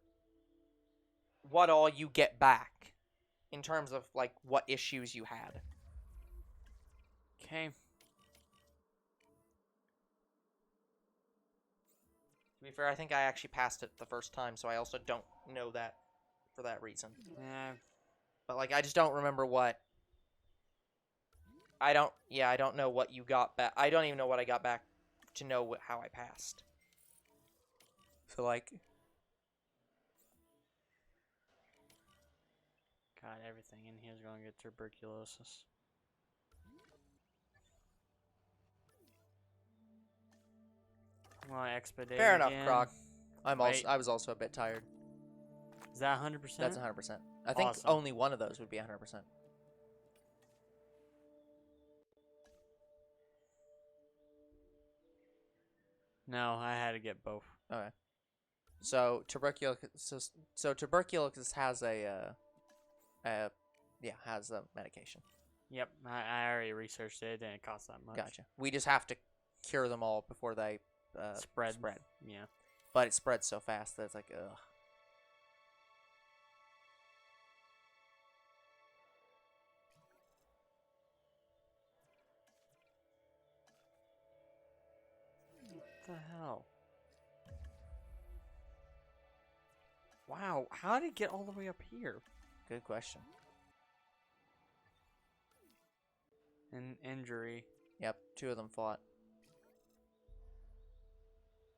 [SPEAKER 2] what all you get back in terms of, like, what issues you had.
[SPEAKER 1] Okay.
[SPEAKER 2] To be fair, I think I actually passed it the first time, so I also don't know that for that reason.
[SPEAKER 1] Yeah.
[SPEAKER 2] But, like, I just don't remember what... I don't know what you got back. I don't even know what I got back to know how I passed. So, like...
[SPEAKER 1] God, everything in here is going to get tuberculosis. Well, expedite.
[SPEAKER 2] Fair enough,
[SPEAKER 1] again.
[SPEAKER 2] Croc.
[SPEAKER 1] Wait.
[SPEAKER 2] I was also a bit tired.
[SPEAKER 1] Is that 100%?
[SPEAKER 2] That's 100%. I think
[SPEAKER 1] Awesome.
[SPEAKER 2] only one of those would be 100%.
[SPEAKER 1] No, I had to get both.
[SPEAKER 2] Okay. So tuberculosis has has a medication.
[SPEAKER 1] Yep, I already researched it. It didn't cost that much.
[SPEAKER 2] Gotcha. We just have to cure them all before they
[SPEAKER 1] Spread.
[SPEAKER 2] spread.
[SPEAKER 1] Yeah.
[SPEAKER 2] But it spreads so fast that it's like, ugh.
[SPEAKER 1] What the hell? Wow, how did it get all the way up here?
[SPEAKER 2] Good question.
[SPEAKER 1] An injury.
[SPEAKER 2] Yep, 2 of them fought.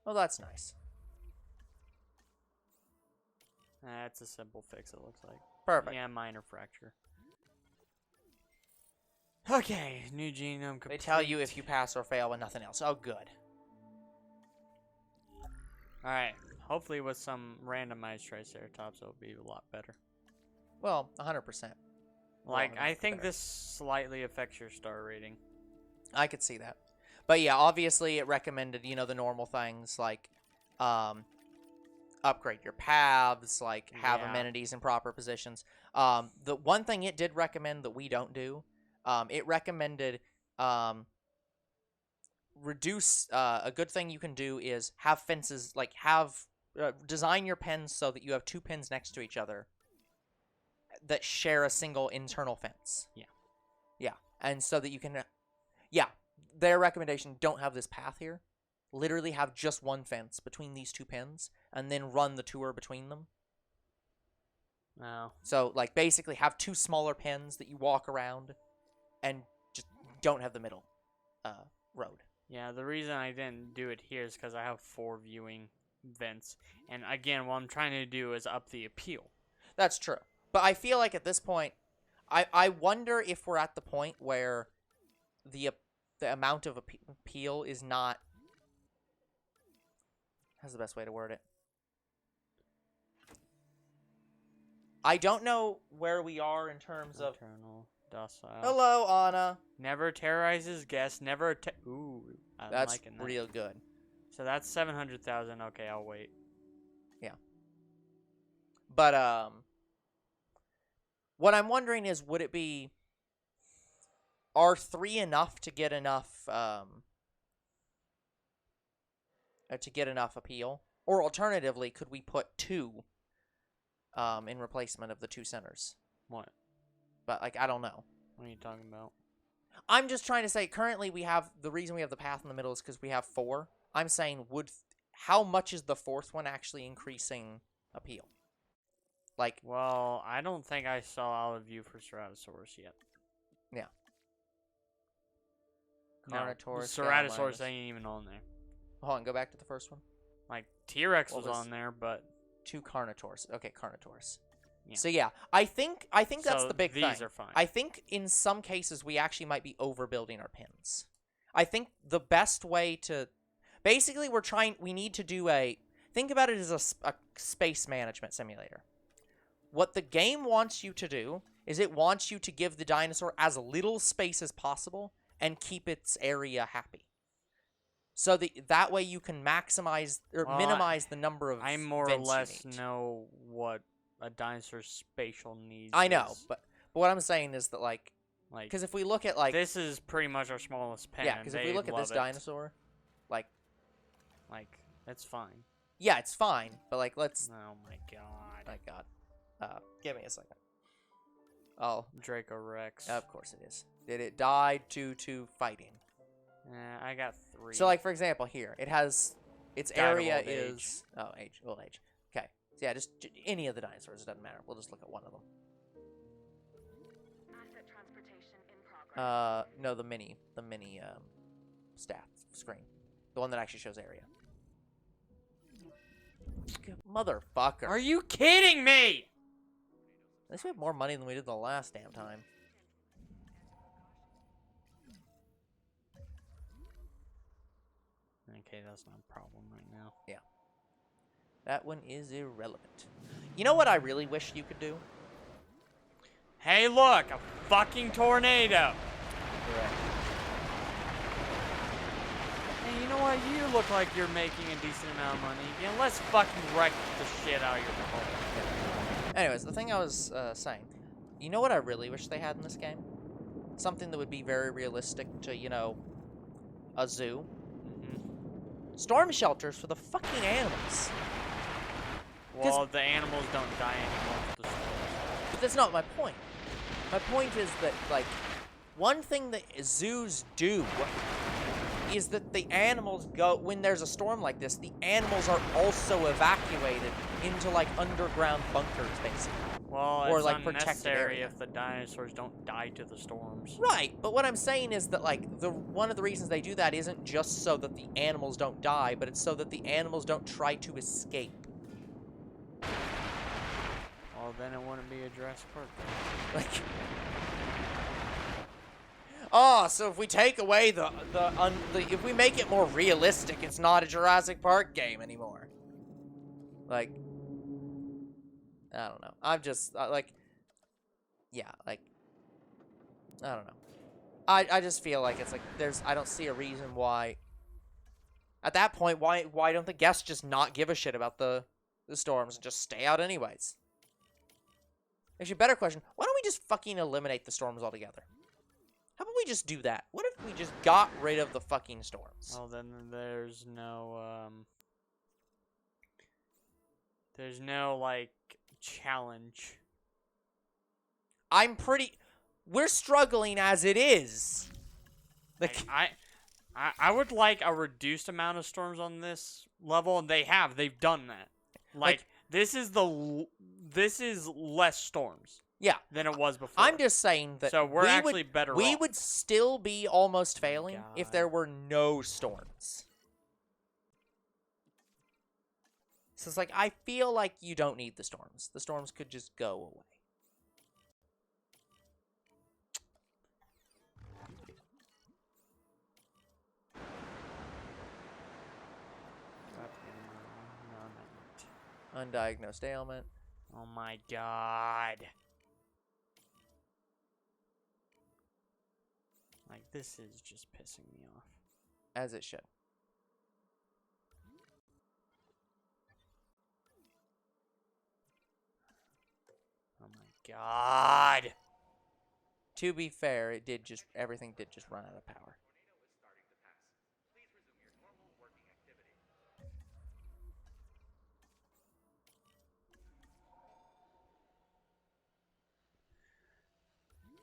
[SPEAKER 2] Well, that's nice.
[SPEAKER 1] That's a simple fix, it looks like.
[SPEAKER 2] Perfect.
[SPEAKER 1] Yeah, minor fracture. Okay, new genome complete.
[SPEAKER 2] They tell you if you pass or fail and nothing else. Oh, good.
[SPEAKER 1] Alright, hopefully with some randomized Triceratops it'll be a lot better.
[SPEAKER 2] Well, 100%.
[SPEAKER 1] Like,
[SPEAKER 2] Well,
[SPEAKER 1] I think
[SPEAKER 2] better.
[SPEAKER 1] this slightly affects your star rating.
[SPEAKER 2] I could see that. But yeah, obviously it recommended, you know, the normal things like upgrade your paths, like have
[SPEAKER 1] Yeah.
[SPEAKER 2] amenities in proper positions. The one thing it did recommend that we don't do, it recommended reduce a good thing you can do is have fences, like design your pens so that you have 2 pens next to each other that share a single internal fence.
[SPEAKER 1] Yeah.
[SPEAKER 2] Yeah. And so that you can their recommendation, don't have this path here. Literally have just one fence between these 2 pins and then run the tour between them.
[SPEAKER 1] No.
[SPEAKER 2] So like basically have 2 smaller pins that you walk around and just don't have the middle road.
[SPEAKER 1] Yeah, the reason I didn't do it here is because I have 4 viewing vents. And again, what I'm trying to do is up the appeal.
[SPEAKER 2] That's true. But I feel like at this point, I wonder if we're at the point where the amount of appeal is not... How's the best way to word it? I don't know where we are in terms of...
[SPEAKER 1] Eternal, docile.
[SPEAKER 2] Hello, Anna.
[SPEAKER 1] Never terrorizes guests. Never. Ooh, I'm
[SPEAKER 2] That's
[SPEAKER 1] liking that.
[SPEAKER 2] real good.
[SPEAKER 1] So that's 700,000. Okay, I'll wait.
[SPEAKER 2] But what I'm wondering is, would it be R3 enough to get enough appeal, or alternatively, could we put 2 in replacement of the 2 centers?
[SPEAKER 1] What?
[SPEAKER 2] But like, I don't know.
[SPEAKER 1] What are you talking about?
[SPEAKER 2] I'm just trying to say, currently we have, the reason we have the path in the middle is because we have 4. I'm saying, how much is the 4th one actually increasing appeal? Like,
[SPEAKER 1] Well, I don't think I saw out of view for Ceratosaurus yet.
[SPEAKER 2] Yeah.
[SPEAKER 1] No,
[SPEAKER 2] Carnotaurus,
[SPEAKER 1] Ceratosaurus
[SPEAKER 2] Gallimimus.
[SPEAKER 1] ain't even on there.
[SPEAKER 2] Hold on, go back to the first one.
[SPEAKER 1] Like, T-Rex
[SPEAKER 2] What
[SPEAKER 1] was
[SPEAKER 2] was-
[SPEAKER 1] on there, but...
[SPEAKER 2] 2 Carnotaurs. Okay, Carnotaurs.
[SPEAKER 1] Yeah.
[SPEAKER 2] So yeah, I think that's
[SPEAKER 1] So
[SPEAKER 2] the big
[SPEAKER 1] these
[SPEAKER 2] thing.
[SPEAKER 1] are fine.
[SPEAKER 2] I think in some cases we actually might be overbuilding our pins. I think the best way to... Basically, we need to do think about it as a space management simulator. What the game wants you to do is it wants you to give the dinosaur as little space as possible and keep its area happy. So that way you can maximize or
[SPEAKER 1] Well,
[SPEAKER 2] minimize the number of
[SPEAKER 1] I more or
[SPEAKER 2] vents you
[SPEAKER 1] less
[SPEAKER 2] need.
[SPEAKER 1] know what a dinosaur's spatial needs
[SPEAKER 2] I know,
[SPEAKER 1] is.
[SPEAKER 2] but what I'm saying is that like,
[SPEAKER 1] Like,
[SPEAKER 2] because if we look at like,
[SPEAKER 1] this is pretty much our smallest pen.
[SPEAKER 2] yeah, because if we
[SPEAKER 1] They
[SPEAKER 2] look at this
[SPEAKER 1] love it.
[SPEAKER 2] dinosaur, like,
[SPEAKER 1] That's fine.
[SPEAKER 2] yeah, it's fine, but like, let's,
[SPEAKER 1] Oh my god.
[SPEAKER 2] my God, give me a second. Oh,
[SPEAKER 1] Draco Rex.
[SPEAKER 2] of course it is. Did it die due to fighting?
[SPEAKER 1] I got 3.
[SPEAKER 2] So like, for example, here it has its
[SPEAKER 1] Died of
[SPEAKER 2] area
[SPEAKER 1] old age.
[SPEAKER 2] is old age. Okay, so yeah, just any of the dinosaurs. It doesn't matter. We'll just look at one of them.
[SPEAKER 3] Asset transportation in progress.
[SPEAKER 2] No, the mini stat screen, the one that actually shows area. Motherfucker!
[SPEAKER 1] Are you kidding me?
[SPEAKER 2] At least we have more money than we did the last damn time.
[SPEAKER 1] Okay, that's not a problem right now.
[SPEAKER 2] That one is irrelevant. You know what I really wish you could do?
[SPEAKER 1] Hey, look! A fucking tornado! Hey, you know what? You look like you're making a decent amount of money again. Let's fucking wreck the shit out of your home.
[SPEAKER 2] Anyways, the thing I was saying, you know what I really wish they had in this game? Something that would be very realistic to, you know, a zoo. Storm shelters for the fucking animals.
[SPEAKER 1] Well, the animals don't die anymore with the storms.
[SPEAKER 2] But that's not my point. My point is that, like, one thing that zoos do is that the animals go, when there's a storm like this, the animals are also evacuated into, like, underground bunkers, basically.
[SPEAKER 1] Well,
[SPEAKER 2] Or,
[SPEAKER 1] it's
[SPEAKER 2] like, protected
[SPEAKER 1] unnecessary
[SPEAKER 2] area.
[SPEAKER 1] if the dinosaurs don't die to the storms.
[SPEAKER 2] Right, but what I'm saying is that, like, one of the reasons they do that isn't just so that the animals don't die, but it's so that the animals don't try to escape.
[SPEAKER 1] Well, then it wouldn't be a Jurassic Park.
[SPEAKER 2] Like, Oh, so if we take away if we make it more realistic, it's not a Jurassic Park game anymore. Like, I don't know. I'm just yeah, like, I don't know. I just feel like it's like I don't see a reason why. At that point, why don't the guests just not give a shit about the storms and just stay out anyways? Actually, better question: why don't we just fucking eliminate the storms altogether? How about we just do that? What if we just got rid of the fucking storms?
[SPEAKER 1] Well, then there's no like challenge.
[SPEAKER 2] We're struggling as it is.
[SPEAKER 1] I would like a reduced amount of storms on this level, and they've done that. Like this is less storms.
[SPEAKER 2] Yeah,
[SPEAKER 1] than it was before.
[SPEAKER 2] I'm just saying that
[SPEAKER 1] so we're actually better off.
[SPEAKER 2] We would still be almost failing if there were no storms. So it's like, I feel like you don't need the storms. The storms could just go away. Undiagnosed ailment.
[SPEAKER 1] Oh my god. Like, this is just pissing me off.
[SPEAKER 2] As it should.
[SPEAKER 1] Oh my god.
[SPEAKER 2] To be fair, everything did just run out of power.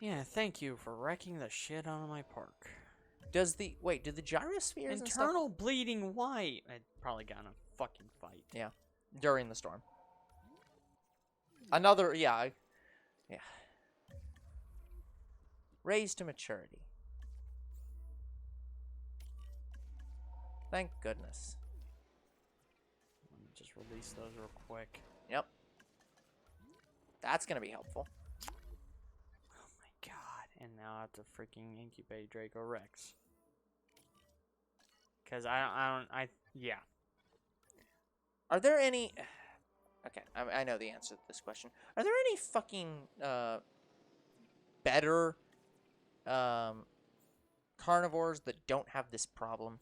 [SPEAKER 1] Yeah, thank you for wrecking the shit out of my park.
[SPEAKER 2] Did the gyrospheres
[SPEAKER 1] Internal bleeding white. I probably got in a fucking fight.
[SPEAKER 2] Yeah, during the storm. Yeah. Raised to maturity. Thank goodness.
[SPEAKER 1] Let me just release those real quick.
[SPEAKER 2] Yep. That's gonna be helpful.
[SPEAKER 1] And now I have to freaking incubate Draco Rex. Because yeah.
[SPEAKER 2] Are there any... Okay, I know the answer to this question. Are there any fucking, better, carnivores that don't have this problem?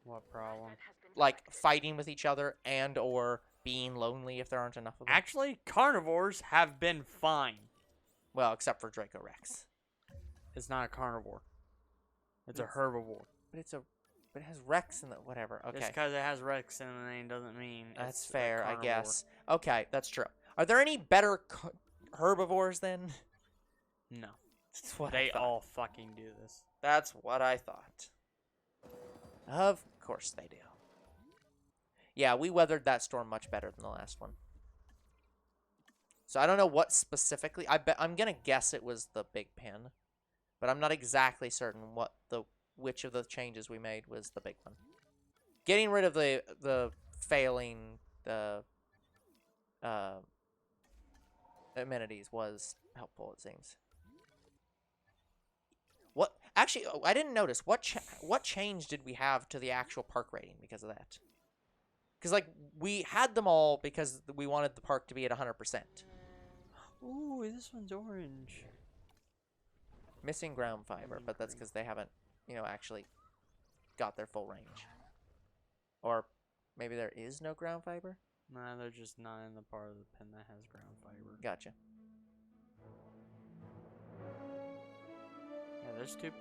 [SPEAKER 1] What problem?
[SPEAKER 2] Like, fighting with each other and or being lonely if there aren't enough of them?
[SPEAKER 1] Actually, carnivores have been fine.
[SPEAKER 2] Well, except for Draco Rex.
[SPEAKER 1] It's not a carnivore. It's a herbivore.
[SPEAKER 2] But it has Rex in the whatever. Okay.
[SPEAKER 1] Just because it has Rex in the name doesn't mean
[SPEAKER 2] that's
[SPEAKER 1] it's
[SPEAKER 2] fair,
[SPEAKER 1] a
[SPEAKER 2] I
[SPEAKER 1] carnivore.
[SPEAKER 2] guess. Okay, that's true. Are there any better herbivores then?
[SPEAKER 1] No.
[SPEAKER 2] That's what
[SPEAKER 1] they
[SPEAKER 2] I thought.
[SPEAKER 1] all fucking do this.
[SPEAKER 2] That's what I thought. Of course they do. Yeah, we weathered that storm much better than the last one. So I don't know what specifically. I'm gonna guess it was the big pin. But I'm not exactly certain which of the changes we made was the big one. Getting rid of the failing amenities was helpful, it seems. What actually? I didn't notice what change did we have to the actual park rating because of that? Because like we had them all because we wanted the park to be at 100%.
[SPEAKER 1] Ooh, this one's orange.
[SPEAKER 2] Missing ground fiber, but that's because they haven't, actually got their full range. Or maybe there is no ground fiber?
[SPEAKER 1] Nah, they're just not in the part of the pin that has ground fiber.
[SPEAKER 2] Gotcha.
[SPEAKER 1] Yeah, there's 2%.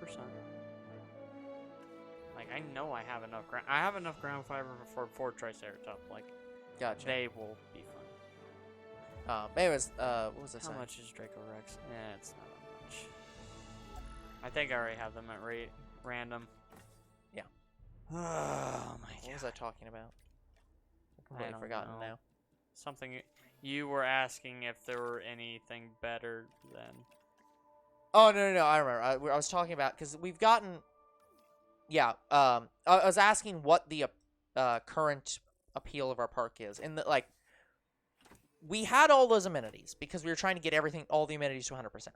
[SPEAKER 1] Like, I know I have enough ground. I have enough ground fiber for 4 Triceratops. Like,
[SPEAKER 2] gotcha.
[SPEAKER 1] They will be fun.
[SPEAKER 2] Anyways, what was I saying?
[SPEAKER 1] How much is Draco Rex? Yeah, it's not that much. I think I already have them at random.
[SPEAKER 2] Yeah.
[SPEAKER 1] Oh my god.
[SPEAKER 2] What was I talking about? I've completely forgotten now.
[SPEAKER 1] Something you were asking if there were anything better than.
[SPEAKER 2] Oh no! I remember. I was talking about because we've gotten. Yeah. I was asking what the current appeal of our park is, and we had all those amenities because we were trying to get all the amenities to 100%.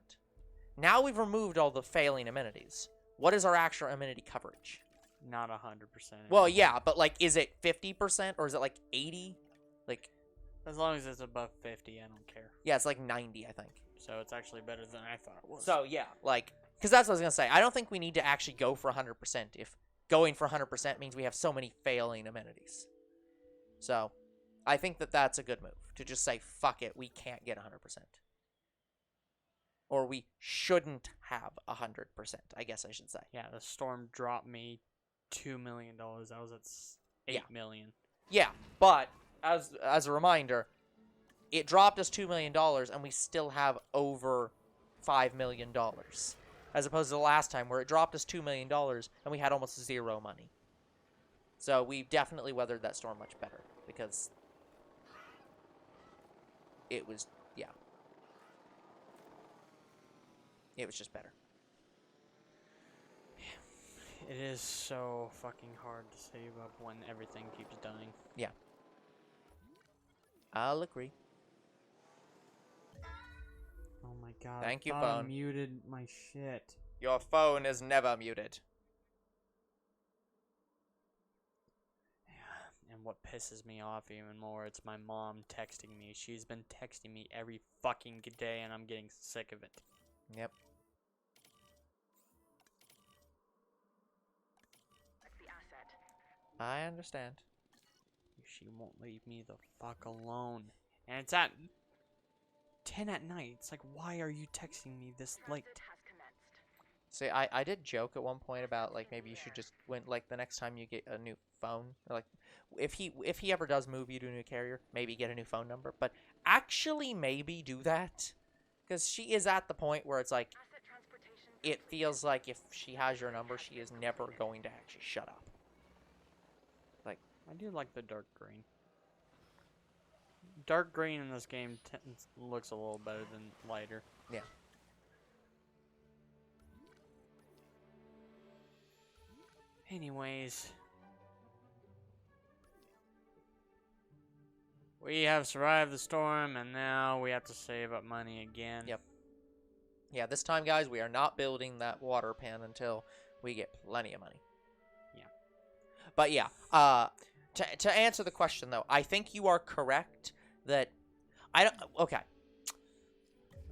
[SPEAKER 2] Now we've removed all the failing amenities. What is our actual amenity coverage?
[SPEAKER 1] Not 100%.
[SPEAKER 2] Well, yeah, but like, is it 50% or is it like 80? Like,
[SPEAKER 1] As long as it's above 50, I don't care.
[SPEAKER 2] yeah, it's like 90, I think.
[SPEAKER 1] So it's actually better than I thought it was.
[SPEAKER 2] So yeah, like, because that's what I was gonna say. I don't think we need to actually go for 100% if going for 100% means we have so many failing amenities. So, I think that that's a good move to just say fuck it, we can't get 100%, or we shouldn't have 100%. I guess I should say.
[SPEAKER 1] Yeah, the storm dropped me $2 million. I was at $8 million.
[SPEAKER 2] Yeah, but as a reminder, it dropped us $2 million, and we still have over $5 million. As opposed to the last time where it dropped us $2 million and we had almost zero money. So we definitely weathered that storm much better because it was, yeah. It was just better.
[SPEAKER 1] It is so fucking hard to save up when everything keeps dying.
[SPEAKER 2] Yeah. I'll agree.
[SPEAKER 1] Oh my god.
[SPEAKER 2] Thank you,
[SPEAKER 1] I thought I
[SPEAKER 2] phone.
[SPEAKER 1] muted my shit.
[SPEAKER 2] Your phone is never muted.
[SPEAKER 1] And what pisses me off even more, it's my mom texting me. She's been texting me every fucking day, and I'm getting sick of it.
[SPEAKER 2] Yep.
[SPEAKER 3] That's the asset.
[SPEAKER 2] I understand.
[SPEAKER 1] She won't leave me the fuck alone. And it's at 10 at night. It's like, why are you texting me this late?
[SPEAKER 3] Transit has commenced.
[SPEAKER 2] See, I did joke at one point about, like, maybe you should just, when, like, the next time you get a new phone, or, like, if he ever does move you to a new carrier, maybe get a new phone number, but actually maybe do that, because she is at the point where it's like,
[SPEAKER 3] Asset transportation.
[SPEAKER 2] it feels like if she has your number, she is never going to actually shut up. Like,
[SPEAKER 1] I do like the dark green. Dark green in this game looks a little better than lighter.
[SPEAKER 2] yeah.
[SPEAKER 1] Anyways, we have survived the storm, and now we have to save up money again.
[SPEAKER 2] Yep. Yeah, this time, guys, we are not building that water pen until we get plenty of money.
[SPEAKER 1] Yeah.
[SPEAKER 2] But yeah, to answer the question, though, I think you are correct that I don't... Okay.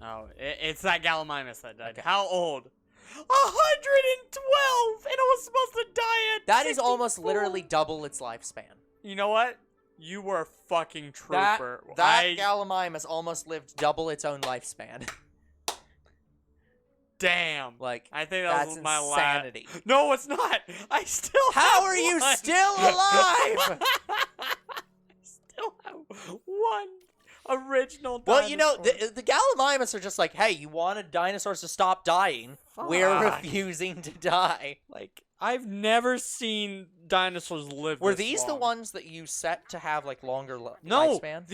[SPEAKER 1] Oh, it's that Gallimimus that died.
[SPEAKER 2] Okay.
[SPEAKER 1] How old? 112, and it was supposed to die at
[SPEAKER 2] That is almost
[SPEAKER 1] 64.
[SPEAKER 2] literally double its lifespan.
[SPEAKER 1] You know what? You were a fucking trooper.
[SPEAKER 2] That Gallimimus almost lived double its own lifespan.
[SPEAKER 1] Damn.
[SPEAKER 2] Like,
[SPEAKER 1] I think that
[SPEAKER 2] that's
[SPEAKER 1] was my
[SPEAKER 2] insanity.
[SPEAKER 1] last. No, it's not. I still.
[SPEAKER 2] How
[SPEAKER 1] have
[SPEAKER 2] are you
[SPEAKER 1] one.
[SPEAKER 2] still alive?
[SPEAKER 1] I still have one original.
[SPEAKER 2] Well, you know,
[SPEAKER 1] dinosaur.
[SPEAKER 2] the Gallimimus are just like, hey, you wanted dinosaurs to stop dying. We're
[SPEAKER 1] Fuck.
[SPEAKER 2] refusing to die.
[SPEAKER 1] Like, I've never seen dinosaurs live.
[SPEAKER 2] Were
[SPEAKER 1] this
[SPEAKER 2] these the
[SPEAKER 1] long.
[SPEAKER 2] ones that you set to have, like, longer
[SPEAKER 1] No,
[SPEAKER 2] lifespan?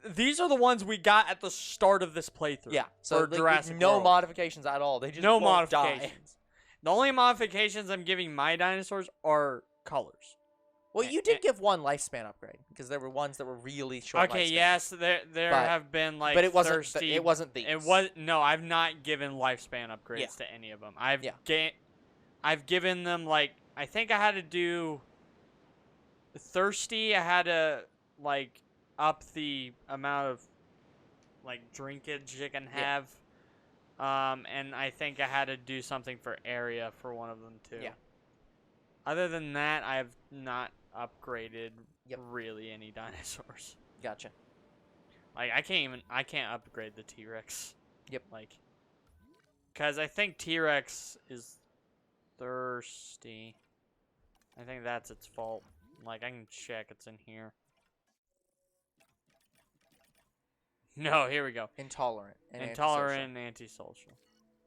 [SPEAKER 1] these are the ones we got at the start of this playthrough.
[SPEAKER 2] Yeah, so
[SPEAKER 1] for
[SPEAKER 2] like,
[SPEAKER 1] Jurassic
[SPEAKER 2] no
[SPEAKER 1] World.
[SPEAKER 2] modifications at all. They just
[SPEAKER 1] No
[SPEAKER 2] won't die.
[SPEAKER 1] modifications. The only modifications I'm giving my dinosaurs are colors.
[SPEAKER 2] Well, you did give one lifespan upgrade because there were ones that were really short.
[SPEAKER 1] Okay,
[SPEAKER 2] lifespan.
[SPEAKER 1] yes, there
[SPEAKER 2] But-
[SPEAKER 1] have been like
[SPEAKER 2] but it wasn't.
[SPEAKER 1] thirsty.
[SPEAKER 2] It wasn't these.
[SPEAKER 1] It was no. I've not given lifespan upgrades
[SPEAKER 2] Yeah.
[SPEAKER 1] to any of them. I've
[SPEAKER 2] Yeah.
[SPEAKER 1] I've given them like I think I had to do thirsty. I had to like up the amount of like drinkage you can
[SPEAKER 2] Yeah.
[SPEAKER 1] have. And I think I had to do something for area for one of them too.
[SPEAKER 2] Yeah.
[SPEAKER 1] Other than that, I have not upgraded
[SPEAKER 2] Yep.
[SPEAKER 1] really any dinosaurs.
[SPEAKER 2] Gotcha.
[SPEAKER 1] Like I can't upgrade the T-Rex.
[SPEAKER 2] Yep.
[SPEAKER 1] Like, cause I think T-Rex is thirsty. I think that's its fault. Like I can check, it's in here. No, here we go.
[SPEAKER 2] Intolerant. And
[SPEAKER 1] Intolerant and antisocial.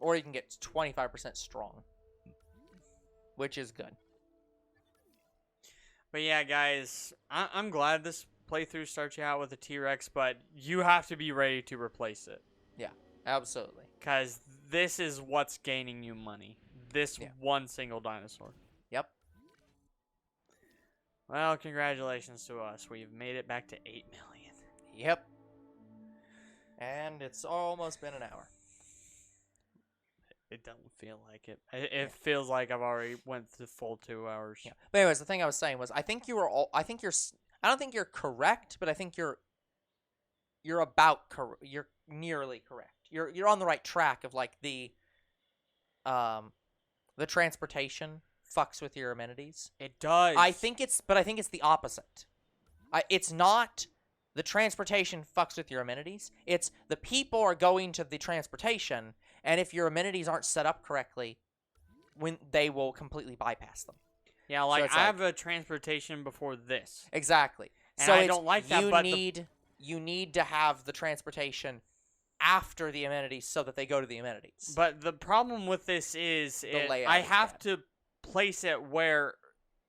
[SPEAKER 2] or you can get 25% strong, which is good.
[SPEAKER 1] But yeah, guys, I'm glad this playthrough starts you out with a T-Rex, but you have to be ready to replace it.
[SPEAKER 2] Absolutely.
[SPEAKER 1] Because this is what's gaining you money. This
[SPEAKER 2] Yeah.
[SPEAKER 1] one single dinosaur.
[SPEAKER 2] Yep.
[SPEAKER 1] Well, congratulations to us. We've made it back to 8 million.
[SPEAKER 2] Yep. And it's almost been an hour.
[SPEAKER 1] It doesn't feel like it. It feels like I've already went the full 2 hours.
[SPEAKER 2] Yeah. But anyways, the thing I was saying was, I think you were all. I think you're. I don't think you're correct, but I think you're. You're about you're nearly correct. You're on the right track of like the transportation fucks with your amenities.
[SPEAKER 1] It does.
[SPEAKER 2] I think it's the opposite. It's not the transportation fucks with your amenities. It's the people are going to the transportation, and if your amenities aren't set up correctly, when they will completely bypass them.
[SPEAKER 1] Yeah, like I have a transportation before this.
[SPEAKER 2] Exactly.
[SPEAKER 1] And
[SPEAKER 2] so
[SPEAKER 1] I don't like that, but
[SPEAKER 2] you need to have the transportation after the amenities so that they go to the amenities.
[SPEAKER 1] But the problem with this is I have to place it where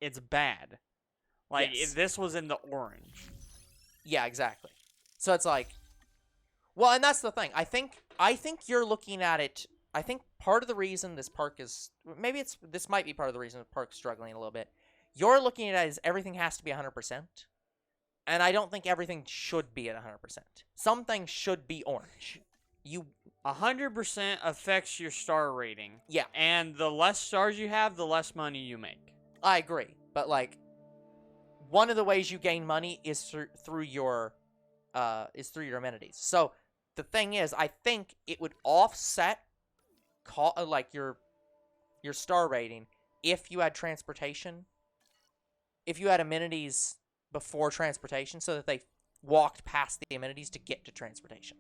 [SPEAKER 1] it's bad. Like,
[SPEAKER 2] Yes.
[SPEAKER 1] this was in the orange.
[SPEAKER 2] Yeah, exactly. So it's like, well, and that's the thing. I think you're looking at it. I think part of the reason this park is this might be part of the reason the park's struggling a little bit. You're looking at it as everything has to be 100%. And I don't think everything should be at 100%. Some things should be orange.
[SPEAKER 1] 100% affects your star rating.
[SPEAKER 2] Yeah.
[SPEAKER 1] And the less stars you have, the less money you make.
[SPEAKER 2] I agree. But, like, one of the ways you gain money is through your amenities. So, the thing is, I think it would offset, your star rating if you had transportation. If you had amenities before transportation so that they walked past the amenities to get to transportation.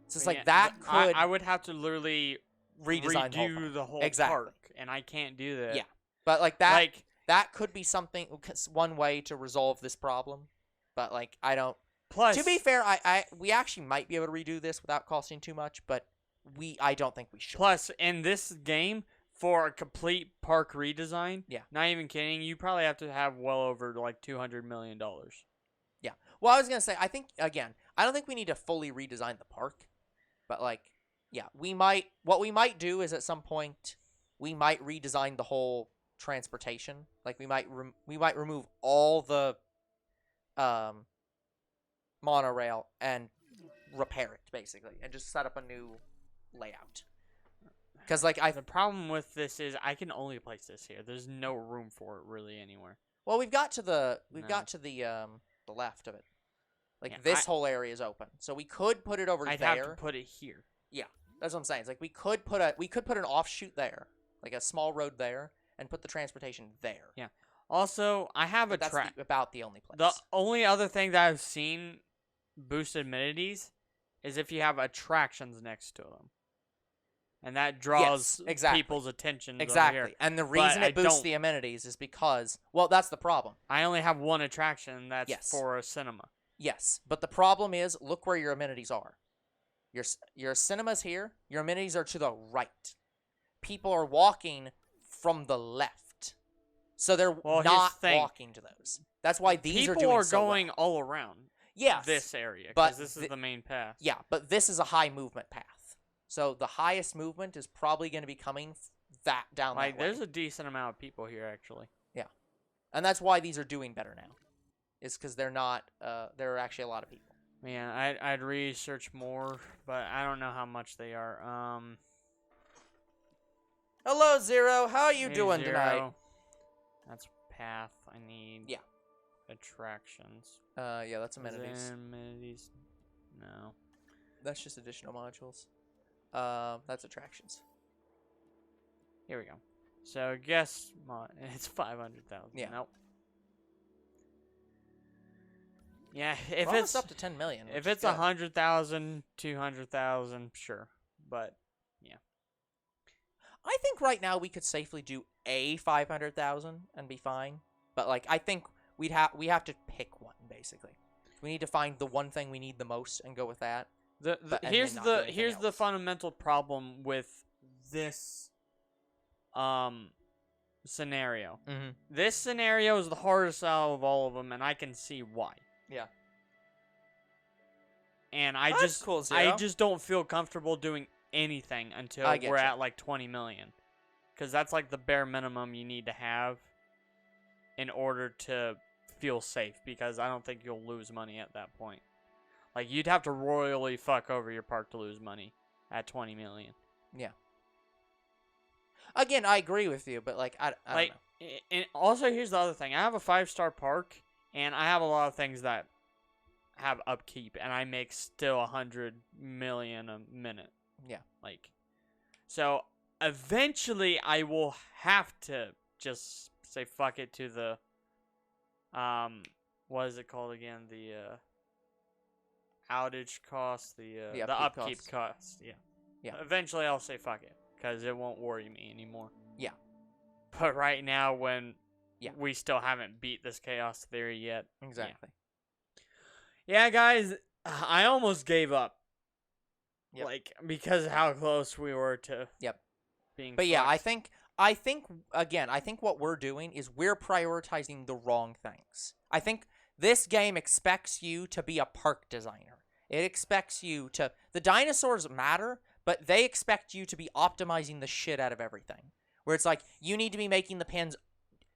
[SPEAKER 2] So it's like that could...
[SPEAKER 1] I would have to literally redo the whole park, and I can't do that.
[SPEAKER 2] Yeah, but like that, that could be something, one way to resolve this problem. But like, I don't...
[SPEAKER 1] Plus,
[SPEAKER 2] to be fair, we actually might be able to redo this without costing too much, but I don't think we should.
[SPEAKER 1] Plus, in this game, for a complete park redesign, not even kidding, you probably have to have well over like $200 million.
[SPEAKER 2] Yeah. Well, I was gonna say, I think again, I don't think we need to fully redesign the park, but like, yeah, we might. What we might do is at some point, we might redesign the whole transportation. Like we might remove all the monorail and repair it basically, and just set up a new layout. Because like
[SPEAKER 1] the problem with this is I can only place this here. There's no room for it really anywhere.
[SPEAKER 2] Well, we've got to the left of it. Like this whole area is open, so we could put it over there.
[SPEAKER 1] I'd have to put it here.
[SPEAKER 2] Yeah, that's what I'm saying. It's like we could put an offshoot there, like a small road there, and put the transportation there.
[SPEAKER 1] Yeah. Also, I have a track.
[SPEAKER 2] That's about the only place.
[SPEAKER 1] The only other thing that I've seen boost amenities is if you have attractions next to them. And that draws people's attention over here.
[SPEAKER 2] And the reason it boosts the amenities is because, well, that's the problem.
[SPEAKER 1] I only have one attraction that's for a cinema.
[SPEAKER 2] Yes, but the problem is, look where your amenities are. Your cinema's here. Your amenities are to the right. People are walking from the left. So they're not walking to those. That's why these are doing so well.
[SPEAKER 1] People are going all around this area, because this is the main path.
[SPEAKER 2] Yeah, but this is a high movement path. So the highest movement is probably going to be coming down that way.
[SPEAKER 1] There's a decent amount of people here, actually.
[SPEAKER 2] Yeah. And that's why these are doing better now. It's because they're not, there are actually a lot of people.
[SPEAKER 1] Man, I'd research more, but I don't know how much they are.
[SPEAKER 2] Hello, Zero. How are you doing tonight?
[SPEAKER 1] That's path. I need attractions.
[SPEAKER 2] Yeah, that's amenities.
[SPEAKER 1] Amenities. No.
[SPEAKER 2] That's just additional modules. That's attractions.
[SPEAKER 1] Here we go. So guess it's 500,000.
[SPEAKER 2] Yeah.
[SPEAKER 1] Nope. Yeah, if
[SPEAKER 2] We're
[SPEAKER 1] it's
[SPEAKER 2] up to 10 million.
[SPEAKER 1] If it's 100,000, 200,000, sure. But yeah.
[SPEAKER 2] I think right now we could safely do a 500,000 and be fine. But like I think we have to pick one basically. We need to find the one thing we need the most and go with that.
[SPEAKER 1] Here's the fundamental problem with this scenario.
[SPEAKER 2] Mm-hmm.
[SPEAKER 1] This scenario is the hardest out of all of them, and I can see why.
[SPEAKER 2] Yeah.
[SPEAKER 1] And I just don't feel comfortable doing anything until we're at like 20 million, because that's like the bare minimum you need to have in order to feel safe. Because I don't think you'll lose money at that point. Like, you'd have to royally fuck over your park to lose money at 20 million.
[SPEAKER 2] Again, I agree with you, but like I don't know.
[SPEAKER 1] And also, here's the other thing. I have a 5-star park, and I have a lot of things that have upkeep, and I make still 100 million a minute.
[SPEAKER 2] Yeah.
[SPEAKER 1] Like, so eventually I will have to just say fuck it to the, what is it called again? The, outage cost, the upkeep cost. Yeah.
[SPEAKER 2] Yeah.
[SPEAKER 1] Eventually I'll say fuck it, because it won't worry me anymore.
[SPEAKER 2] Yeah.
[SPEAKER 1] But right now, when
[SPEAKER 2] Yeah.
[SPEAKER 1] we still haven't beat this chaos theory yet.
[SPEAKER 2] Exactly.
[SPEAKER 1] Yeah, guys, I almost gave up.
[SPEAKER 2] Yep.
[SPEAKER 1] Like, because of how close we were to being
[SPEAKER 2] But yeah,
[SPEAKER 1] fucked.
[SPEAKER 2] I think what we're doing is we're prioritizing the wrong things. I think this game expects you to be a park designer. It expects you to... The dinosaurs matter, but they expect you to be optimizing the shit out of everything. Where it's like, you need to be making the pins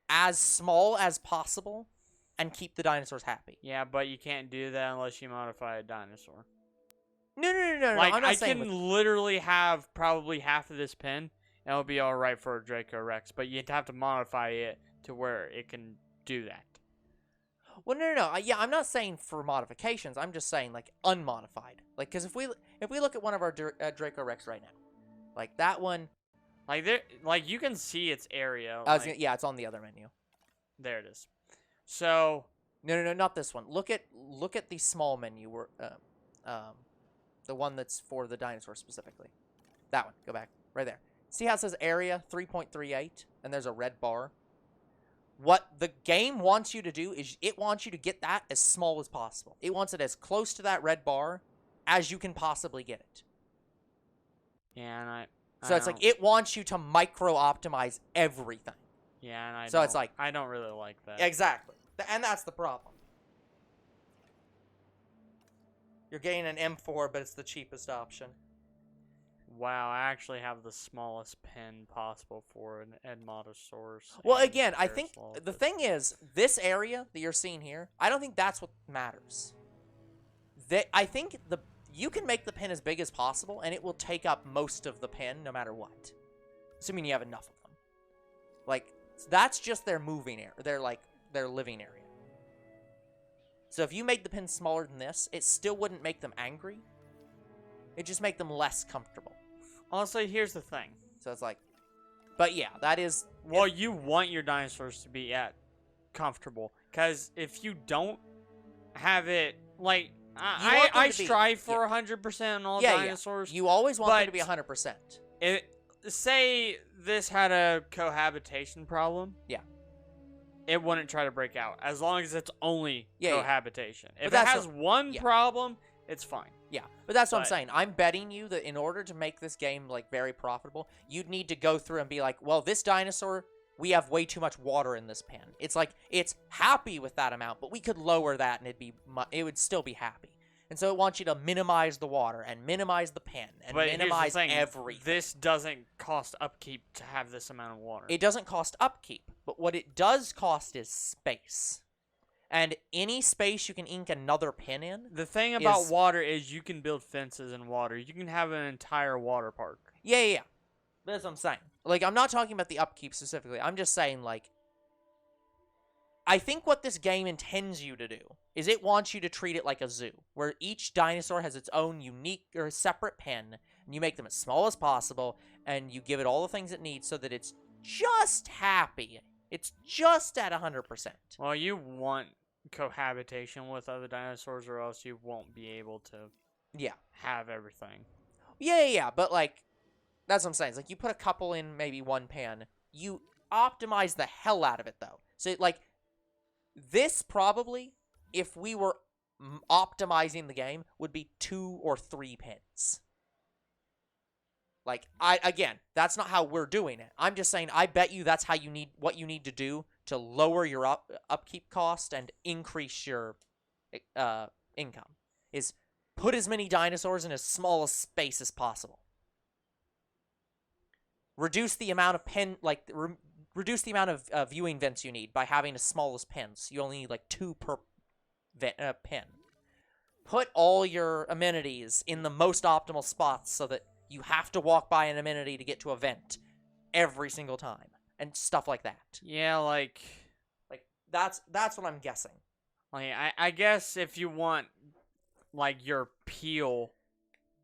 [SPEAKER 2] as small as possible and keep the dinosaurs happy.
[SPEAKER 1] Yeah, but you can't do that unless you modify a dinosaur.
[SPEAKER 2] No.
[SPEAKER 1] Like,
[SPEAKER 2] I'm not
[SPEAKER 1] I
[SPEAKER 2] saying
[SPEAKER 1] can literally have probably half of this pin, and it'll be alright for a Draco Rex, but you'd have to modify it to where it can do that.
[SPEAKER 2] Well, no. Yeah, I'm not saying for modifications. I'm just saying, like, unmodified. Like, because if we look at one of our Draco Rex right now, like, that one...
[SPEAKER 1] Like, you can see its area.
[SPEAKER 2] Yeah, it's on the other menu.
[SPEAKER 1] There it is. So...
[SPEAKER 2] No, not this one. Look at the small menu, where, the one that's for the dinosaur specifically. That one. Go back. Right there. See how it says area 3.38, and there's a red bar? What the game wants you to do is it wants you to get that as small as possible. It wants it as close to that red bar as you can possibly get it.
[SPEAKER 1] Yeah, and
[SPEAKER 2] So it's like it wants you to micro-optimize everything.
[SPEAKER 1] Yeah, and
[SPEAKER 2] So it's like...
[SPEAKER 1] I don't really like that.
[SPEAKER 2] Exactly. And that's the problem. You're getting an M4, but it's the cheapest option.
[SPEAKER 1] Wow, I actually have the smallest pin possible for an Edmontosaurus.
[SPEAKER 2] Well,
[SPEAKER 1] and
[SPEAKER 2] again, I think
[SPEAKER 1] Parasaurolophus.
[SPEAKER 2] the thing is, this area that you're seeing here, I don't think that's what matters. I think you can make the pin as big as possible, and it will take up most of the pin no matter what. Assuming you have enough of them. Like, that's just their moving area. Their living area. So if you make the pin smaller than this, it still wouldn't make them angry. It'd just make them less comfortable.
[SPEAKER 1] Also, here's the thing.
[SPEAKER 2] So it's like... But yeah, that is...
[SPEAKER 1] Well, you want your dinosaurs to be comfortable. Because if you don't have it... Like, I strive for 100% on all dinosaurs.
[SPEAKER 2] Yeah. You always want them to be 100%.
[SPEAKER 1] Say this had a cohabitation problem.
[SPEAKER 2] Yeah.
[SPEAKER 1] It wouldn't try to break out. As long as it's only cohabitation.
[SPEAKER 2] Yeah.
[SPEAKER 1] If it has one problem, it's fine.
[SPEAKER 2] Yeah, but that's what I'm saying. I'm betting you that in order to make this game, like, very profitable, you'd need to go through and be like, well, this dinosaur, we have way too much water in this pen. It's like, it's happy with that amount, but we could lower that and it would still be happy. And so it wants you to minimize the water and minimize the pen and minimize everything.
[SPEAKER 1] This doesn't cost upkeep to have this amount of water.
[SPEAKER 2] It doesn't cost upkeep, but what it does cost is space. And any space you can ink another pin in.
[SPEAKER 1] The thing about water is you can build fences in water. You can have an entire water park.
[SPEAKER 2] Yeah. That's what I'm saying. Like, I'm not talking about the upkeep specifically. I'm just saying, like, I think what this game intends you to do is it wants you to treat it like a zoo, where each dinosaur has its own unique or separate pen, and you make them as small as possible, and you give it all the things it needs so that it's just happy. It's just at 100%.
[SPEAKER 1] Well, you want cohabitation with other dinosaurs, or else you won't be able to have everything.
[SPEAKER 2] Yeah, but, like, that's what I'm saying. It's like, you put a couple in maybe one pan. You optimize the hell out of it, though. So, like, this probably, if we were optimizing the game, would be 2 or 3 pins. Like, again, that's not how we're doing it. I'm just saying, I bet you that's how what you need to do to lower your upkeep cost and increase your income. Is put as many dinosaurs in as small a space as possible. Reduce the amount of reduce the amount of viewing vents you need by having as small as pins. You only need like 2 per pin. Put all your amenities in the most optimal spots so that You have to walk by an amenity to get to a vent every single time, and stuff like that.
[SPEAKER 1] Yeah, like
[SPEAKER 2] That's what I'm guessing.
[SPEAKER 1] I guess if you want like your peel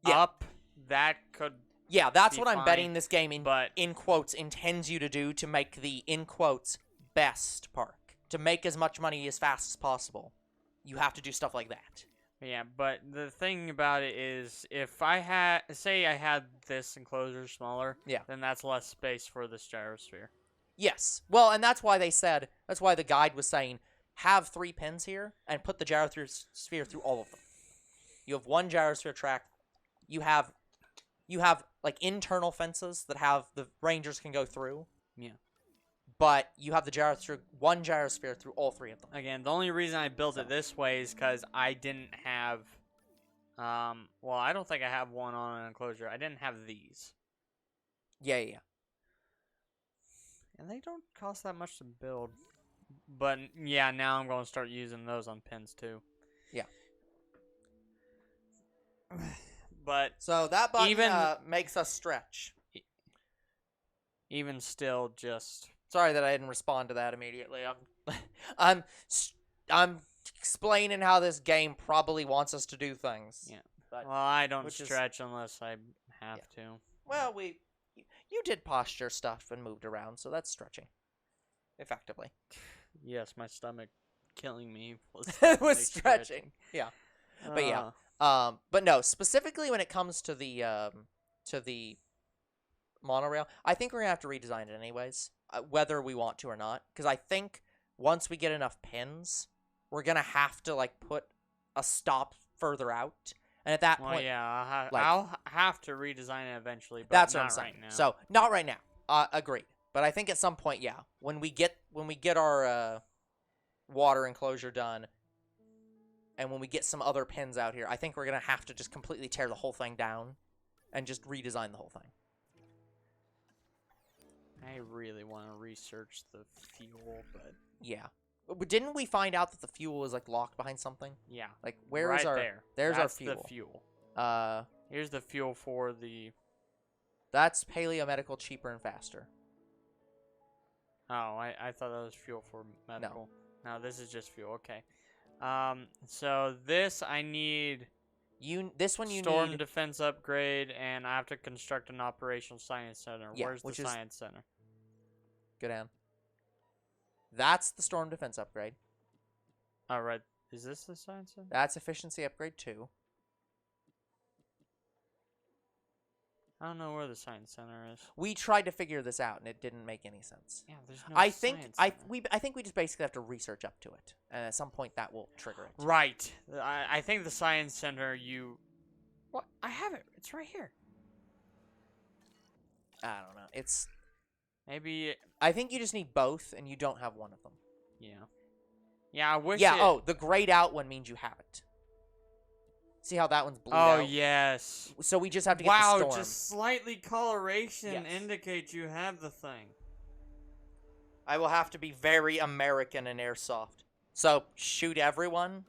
[SPEAKER 2] Yeah.
[SPEAKER 1] up, that could
[SPEAKER 2] Yeah, that's
[SPEAKER 1] be
[SPEAKER 2] what I'm
[SPEAKER 1] fine,
[SPEAKER 2] betting this game
[SPEAKER 1] but
[SPEAKER 2] in quotes intends you to do to make the in quotes best park. To make as much money as fast as possible. You have to do stuff like that.
[SPEAKER 1] yeah, but the thing about it is, if I had this enclosure smaller,
[SPEAKER 2] Yeah.
[SPEAKER 1] then that's less space for this gyrosphere.
[SPEAKER 2] Yes. Well, and that's why that's why the guide was saying, have 3 pins here and put the gyrosphere through all of them. You have 1 gyrosphere track. You have like internal fences that have the rangers can go through.
[SPEAKER 1] Yeah.
[SPEAKER 2] But you have one gyrosphere through all 3 of them.
[SPEAKER 1] Again, the only reason I built it this way is because I didn't have, well, I don't think I have one on an enclosure. I didn't have these.
[SPEAKER 2] Yeah.
[SPEAKER 1] And they don't cost that much to build. But, yeah, now I'm going to start using those on pins, too.
[SPEAKER 2] Yeah.
[SPEAKER 1] But
[SPEAKER 2] So that button makes us stretch.
[SPEAKER 1] even still, just...
[SPEAKER 2] Sorry that I didn't respond to that immediately. I'm explaining how this game probably wants us to do things.
[SPEAKER 1] Yeah.
[SPEAKER 2] But,
[SPEAKER 1] Well, I don't stretch unless I have to.
[SPEAKER 2] well, you did posture stuff and moved around, so that's stretching. Effectively.
[SPEAKER 1] Yes, my stomach killing me was,
[SPEAKER 2] It was
[SPEAKER 1] like,
[SPEAKER 2] stretching. Yeah. But yeah. But no, specifically when it comes to the monorail, I think we're gonna have to redesign it anyways, whether we want to or not. Because I think once we get enough pins, we're gonna have to like put a stop further out, and at that
[SPEAKER 1] Well,
[SPEAKER 2] point,
[SPEAKER 1] yeah,
[SPEAKER 2] like-
[SPEAKER 1] I'll have to redesign it eventually, but
[SPEAKER 2] that's what
[SPEAKER 1] not
[SPEAKER 2] I'm saying.
[SPEAKER 1] right now.
[SPEAKER 2] So not right now. Agreed. But I think at some point, yeah, when we get our water enclosure done, and when we get some other pins out here, I think we're gonna have to just completely tear the whole thing down, and just redesign the whole thing.
[SPEAKER 1] I really want to research the fuel, but
[SPEAKER 2] Yeah. But didn't we find out that the fuel is like locked behind something?
[SPEAKER 1] yeah,
[SPEAKER 2] Like where is
[SPEAKER 1] right
[SPEAKER 2] our?
[SPEAKER 1] there.
[SPEAKER 2] There's
[SPEAKER 1] That's
[SPEAKER 2] our
[SPEAKER 1] the fuel.
[SPEAKER 2] Uh,
[SPEAKER 1] Here's the fuel for the.
[SPEAKER 2] that's paleomedical, cheaper and faster.
[SPEAKER 1] Oh, I thought that was fuel for medical. No, this is just fuel. Okay. So this I need.
[SPEAKER 2] This one you
[SPEAKER 1] Storm
[SPEAKER 2] need.
[SPEAKER 1] defense upgrade, and I have to construct an operational science center.
[SPEAKER 2] Yeah,
[SPEAKER 1] Where's the
[SPEAKER 2] which is-
[SPEAKER 1] science center?
[SPEAKER 2] Go down. That's the storm defense upgrade.
[SPEAKER 1] Oh, right. Is this the science center?
[SPEAKER 2] That's efficiency upgrade 2.
[SPEAKER 1] I don't know where the science center is.
[SPEAKER 2] We tried to figure this out and it didn't make any sense.
[SPEAKER 1] Yeah, there's no
[SPEAKER 2] I think
[SPEAKER 1] science
[SPEAKER 2] I
[SPEAKER 1] center.
[SPEAKER 2] think we just basically have to research up to it, and at some point that will trigger it.
[SPEAKER 1] Right. I think the science center, What? I have it. It's right here.
[SPEAKER 2] I don't know. It's.
[SPEAKER 1] Maybe...
[SPEAKER 2] I think you just need both, and you don't have one of them.
[SPEAKER 1] Yeah. Yeah, I wish
[SPEAKER 2] Yeah.
[SPEAKER 1] it...
[SPEAKER 2] Oh, the grayed out one means you have it. See how that one's blued out?
[SPEAKER 1] Oh, yes.
[SPEAKER 2] So we just have to get
[SPEAKER 1] Wow,
[SPEAKER 2] the storm.
[SPEAKER 1] just slightly coloration
[SPEAKER 2] Yes.
[SPEAKER 1] indicates you have the thing.
[SPEAKER 2] I will have to be very American in airsoft. So shoot everyone.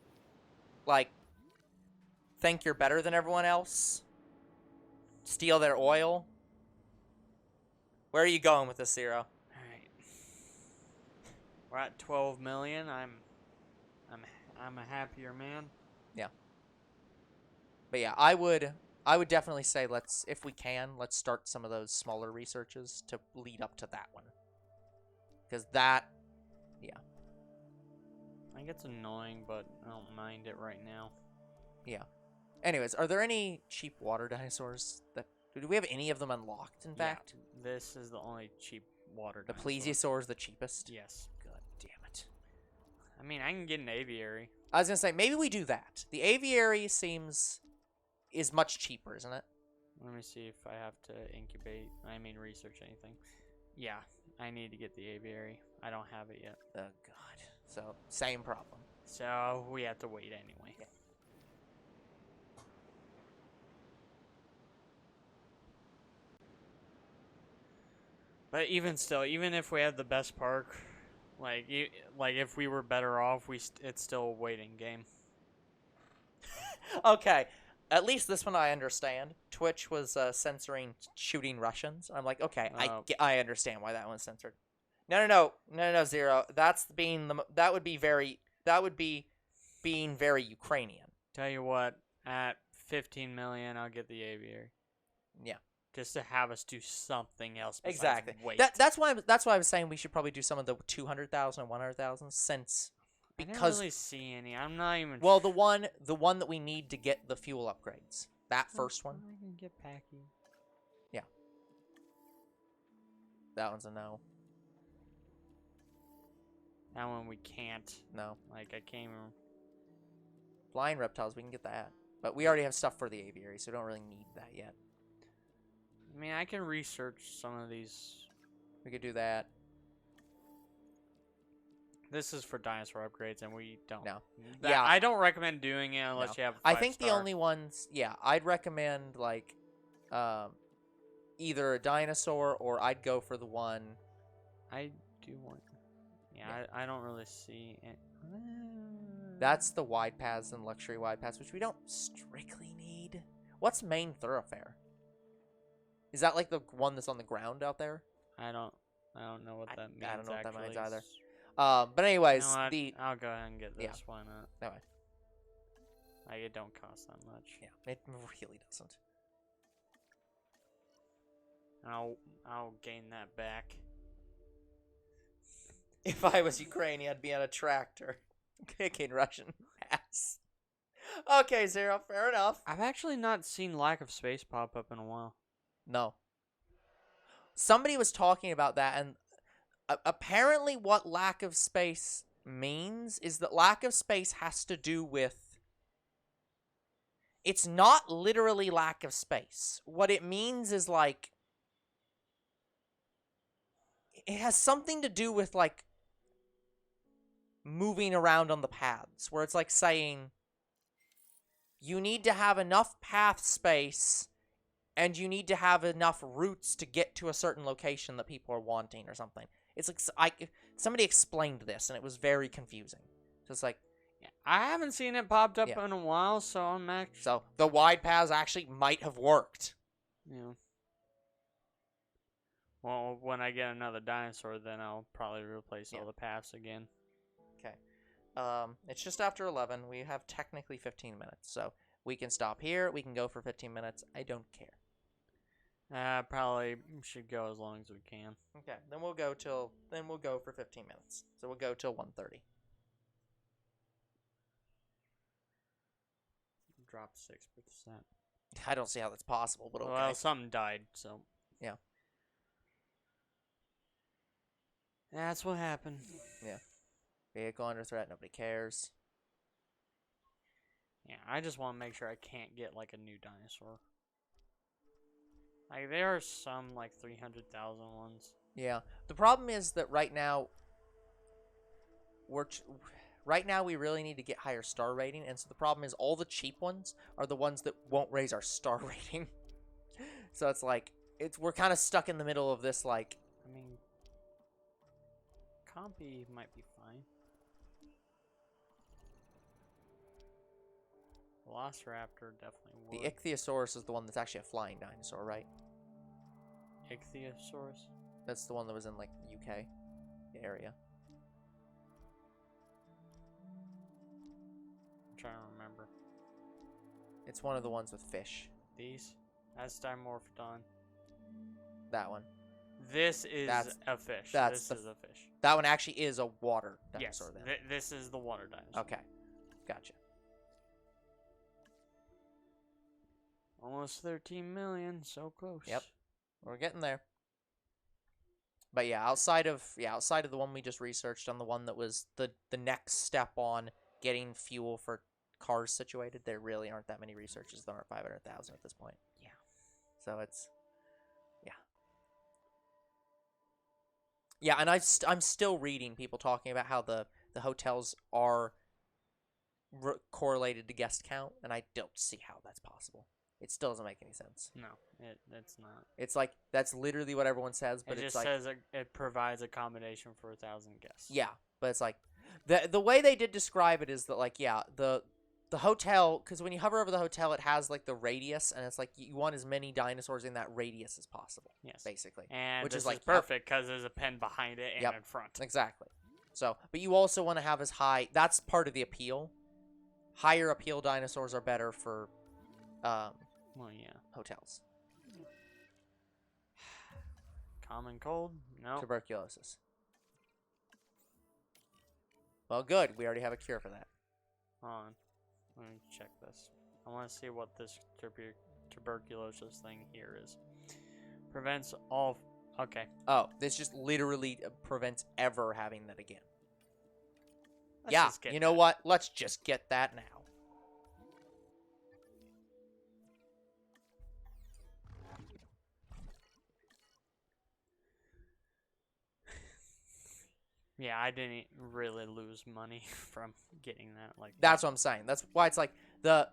[SPEAKER 2] Like, think you're better than everyone else. Steal their oil. Where are you going with this, Zero?
[SPEAKER 1] Alright. We're at 12 million. I'm a happier man.
[SPEAKER 2] But yeah, I would definitely say if we can, let's start some of those smaller researches to lead up to that one. Because that, yeah.
[SPEAKER 1] I think it's annoying, but I don't mind it right now.
[SPEAKER 2] Yeah. Anyways, are there any cheap water dinosaurs that do we have any of them unlocked, in fact?
[SPEAKER 1] Yeah, this is the only cheap water
[SPEAKER 2] The
[SPEAKER 1] dinosaur.
[SPEAKER 2] plesiosaur is the cheapest?
[SPEAKER 1] Yes.
[SPEAKER 2] God damn it.
[SPEAKER 1] I mean, I can get an aviary.
[SPEAKER 2] I was going to say, maybe we do that. The aviary is much cheaper, isn't it?
[SPEAKER 1] Let me see if I have to research anything. Yeah, I need to get the aviary. I don't have it yet.
[SPEAKER 2] Oh, God. So, same problem.
[SPEAKER 1] So, we have to wait anyway.
[SPEAKER 2] Yeah.
[SPEAKER 1] But even still, even if we had the best park, like if we were better off, it's still a waiting game.
[SPEAKER 2] Okay. At least this one I understand. Twitch was censoring shooting Russians. I'm like, okay,
[SPEAKER 1] Oh.
[SPEAKER 2] I understand why that one's censored. No, Zero. That would be being very Ukrainian.
[SPEAKER 1] Tell you what, at 15 million, I'll get the aviary.
[SPEAKER 2] Yeah.
[SPEAKER 1] Just to have us do something else besides
[SPEAKER 2] Exactly.
[SPEAKER 1] wait.
[SPEAKER 2] That's why I was saying we should probably do some of the 200,000 and 100,000 since
[SPEAKER 1] I didn't
[SPEAKER 2] because
[SPEAKER 1] really see any. I'm not even.
[SPEAKER 2] well the one that we need to get the fuel upgrades. That first one.
[SPEAKER 1] I can get Packy.
[SPEAKER 2] That one's a no.
[SPEAKER 1] That one we can't.
[SPEAKER 2] No.
[SPEAKER 1] Like I can't even.
[SPEAKER 2] Flying reptiles, we can get that. But we already have stuff for the aviary, so we don't really need that yet.
[SPEAKER 1] I mean, I can research some of these.
[SPEAKER 2] We could do that.
[SPEAKER 1] This is for dinosaur upgrades, and we don't.
[SPEAKER 2] No.
[SPEAKER 1] Yeah, I don't recommend doing it unless
[SPEAKER 2] No.
[SPEAKER 1] you have.
[SPEAKER 2] I think the
[SPEAKER 1] 5-star.
[SPEAKER 2] only ones, I'd recommend like either a dinosaur or I'd go for the one.
[SPEAKER 1] I do want. Yeah, I don't really see it.
[SPEAKER 2] That's the wide paths and luxury wide paths, which we don't strictly need. What's main thoroughfare? Is that like the one that's on the ground out there?
[SPEAKER 1] I don't know what that means.
[SPEAKER 2] I don't know what that means either.
[SPEAKER 1] actually.
[SPEAKER 2] But anyways,
[SPEAKER 1] You know what?
[SPEAKER 2] the
[SPEAKER 1] I'll go ahead and get this.
[SPEAKER 2] Yeah.
[SPEAKER 1] Why not?
[SPEAKER 2] Anyway.
[SPEAKER 1] Like it don't cost that much.
[SPEAKER 2] Yeah, it really doesn't.
[SPEAKER 1] I'll gain that back.
[SPEAKER 2] If I was Ukrainian, I'd be on a tractor kicking Russian ass. Okay, Zero, fair enough.
[SPEAKER 1] I've actually not seen lack of space pop up in a while.
[SPEAKER 2] No. Somebody was talking about that, and apparently what lack of space means is that lack of space has to do with... It's not literally lack of space. What it means is, like... It has something to do with, like, moving around on the paths, where it's like saying... You need to have enough path space... And you need to have enough routes to get to a certain location that people are wanting or something. It's like somebody explained this, and it was very confusing. So it's like...
[SPEAKER 1] Yeah, I haven't seen it popped up
[SPEAKER 2] Yeah.
[SPEAKER 1] in a while, so I'm actually...
[SPEAKER 2] So the wide paths actually might have worked.
[SPEAKER 1] Yeah. Well, when I get another dinosaur, then I'll probably replace all the paths again.
[SPEAKER 2] Okay. It's just after 11. We have technically 15 minutes. So we can stop here. We can go for 15 minutes. I don't care.
[SPEAKER 1] Probably should go as long as we can.
[SPEAKER 2] Okay. Then we'll go for 15 minutes. So we'll go till 1:30.
[SPEAKER 1] Drop 6%.
[SPEAKER 2] I don't see how that's possible, but okay.
[SPEAKER 1] Well, something died, so...
[SPEAKER 2] Yeah.
[SPEAKER 1] That's what happened.
[SPEAKER 2] Vehicle under threat. Nobody cares.
[SPEAKER 1] Yeah, I just want to make sure I can't get, like, a new dinosaur. Like, there are some, like, 300,000 ones.
[SPEAKER 2] Yeah. The problem is that right now we really need to get higher star rating, and so the problem is all the cheap ones are the ones that won't raise our star rating. So it's like we're kind of stuck in the middle of this, like...
[SPEAKER 1] I mean, Compy might be fine. Velociraptor definitely would.
[SPEAKER 2] The Ichthyosaurus is the one that's actually a flying dinosaur, right?
[SPEAKER 1] Ichthyosaurus?
[SPEAKER 2] That's the one that was in, like, the UK area.
[SPEAKER 1] I'm trying to remember.
[SPEAKER 2] It's one of the ones with fish.
[SPEAKER 1] These? That's Dimorphodon.
[SPEAKER 2] That one.
[SPEAKER 1] This is
[SPEAKER 2] That's-
[SPEAKER 1] a fish.
[SPEAKER 2] that's
[SPEAKER 1] This
[SPEAKER 2] the-
[SPEAKER 1] is a fish.
[SPEAKER 2] That one actually is a water
[SPEAKER 1] Yes,
[SPEAKER 2] dinosaur then.
[SPEAKER 1] this is the water dinosaur.
[SPEAKER 2] Okay. Gotcha.
[SPEAKER 1] Almost 13 million, so close.
[SPEAKER 2] Yep. We're getting there. But yeah, outside of the one we just researched, on the one that was the next step on getting fuel for cars situated, there really aren't that many researches. There aren't 500,000 at this point.
[SPEAKER 1] Yeah.
[SPEAKER 2] So it's... Yeah, and I'm still reading people talking about how the hotels are correlated to guest count, and I don't see how that's possible. It still doesn't make any sense.
[SPEAKER 1] No, it's not.
[SPEAKER 2] It's like, that's literally what everyone says, but
[SPEAKER 1] It
[SPEAKER 2] it's
[SPEAKER 1] just
[SPEAKER 2] like...
[SPEAKER 1] says it provides accommodation for 1,000 guests.
[SPEAKER 2] Yeah, but it's like... The way they did describe it is that, like, yeah, the the hotel, because when you hover over the hotel, it has like the radius, and it's like you want as many dinosaurs in that radius as possible.
[SPEAKER 1] Yes.
[SPEAKER 2] Basically.
[SPEAKER 1] And
[SPEAKER 2] Which
[SPEAKER 1] this
[SPEAKER 2] is like
[SPEAKER 1] perfect because there's a pen behind it and
[SPEAKER 2] Yep.
[SPEAKER 1] in front.
[SPEAKER 2] Exactly. So, but you also want to have as high. That's part of the appeal. Higher appeal dinosaurs are better for
[SPEAKER 1] Well, yeah.
[SPEAKER 2] hotels.
[SPEAKER 1] Common cold? No.
[SPEAKER 2] Tuberculosis. Well, good. We already have a cure for that.
[SPEAKER 1] Hold on. Let me check this. I want to see what this tuberculosis thing here is. Prevents all... Okay.
[SPEAKER 2] Oh, this just literally prevents ever having that again.
[SPEAKER 1] Let's
[SPEAKER 2] Yeah,
[SPEAKER 1] just get
[SPEAKER 2] you know
[SPEAKER 1] that.
[SPEAKER 2] what? Let's just get that now.
[SPEAKER 1] Yeah, I didn't really lose money from getting that. Like
[SPEAKER 2] That's what I'm saying. That's why it's like the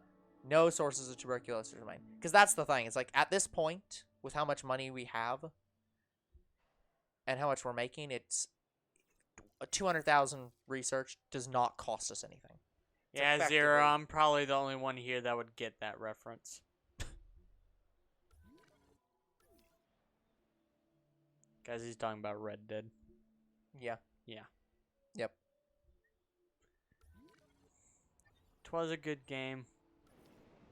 [SPEAKER 2] no sources of tuberculosis remain. Because that's the thing. It's like at this point, with how much money we have and how much we're making, it's 200,000 research does not cost us anything. It's
[SPEAKER 1] Yeah,
[SPEAKER 2] effectively-
[SPEAKER 1] Zero, I'm probably the only one here that would get that reference. Guys, he's talking about Red Dead.
[SPEAKER 2] Yeah.
[SPEAKER 1] Yeah.
[SPEAKER 2] Yep.
[SPEAKER 1] 'Twas a good game.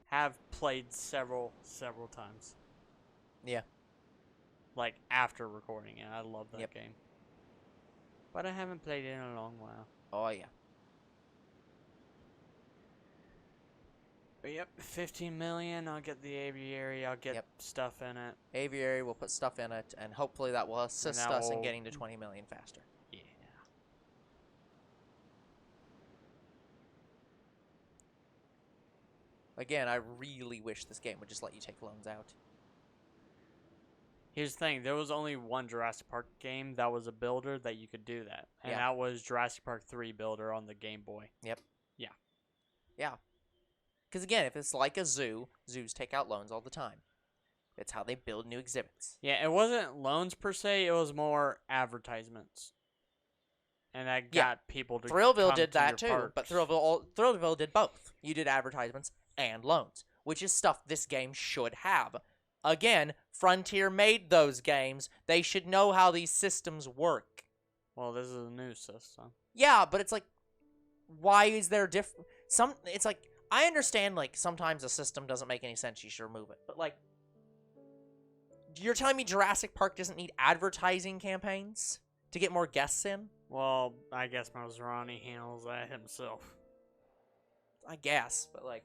[SPEAKER 1] Have played several times.
[SPEAKER 2] Yeah.
[SPEAKER 1] Like, after recording it. I love that
[SPEAKER 2] Yep.
[SPEAKER 1] game. But I haven't played it in a long while.
[SPEAKER 2] Oh, yeah.
[SPEAKER 1] But yep, 15 million. I'll get the aviary. I'll get
[SPEAKER 2] Yep.
[SPEAKER 1] stuff in it.
[SPEAKER 2] Aviary will put stuff in it, and hopefully that will assist
[SPEAKER 1] that
[SPEAKER 2] us in
[SPEAKER 1] will-
[SPEAKER 2] getting to 20 million faster.
[SPEAKER 1] Yeah.
[SPEAKER 2] Again, I really wish this game would just let you take loans out.
[SPEAKER 1] Here's the thing. There was only one Jurassic Park game that was a builder that you could do that. And
[SPEAKER 2] Yeah.
[SPEAKER 1] that was Jurassic Park 3 builder on the Game Boy.
[SPEAKER 2] Yeah. Because again, if it's like a zoo, zoos take out loans all the time. It's how they build new exhibits.
[SPEAKER 1] Yeah, it wasn't loans per se. It was more advertisements. And that
[SPEAKER 2] Yeah.
[SPEAKER 1] got people to
[SPEAKER 2] Thrillville
[SPEAKER 1] come
[SPEAKER 2] did
[SPEAKER 1] to
[SPEAKER 2] that
[SPEAKER 1] your
[SPEAKER 2] too,
[SPEAKER 1] parks.
[SPEAKER 2] but Thrillville did both. You did advertisements and loans, which is stuff this game should have. Again, Frontier made those games. They should know how these systems work.
[SPEAKER 1] Well, this is a new system.
[SPEAKER 2] Yeah, but it's like, why is there it's like, I understand, like, sometimes a system doesn't make any sense, you should remove it. But, like, you're telling me Jurassic Park doesn't need advertising campaigns to get more guests in?
[SPEAKER 1] Well, I guess Maserati handles that himself.
[SPEAKER 2] I guess, but, like,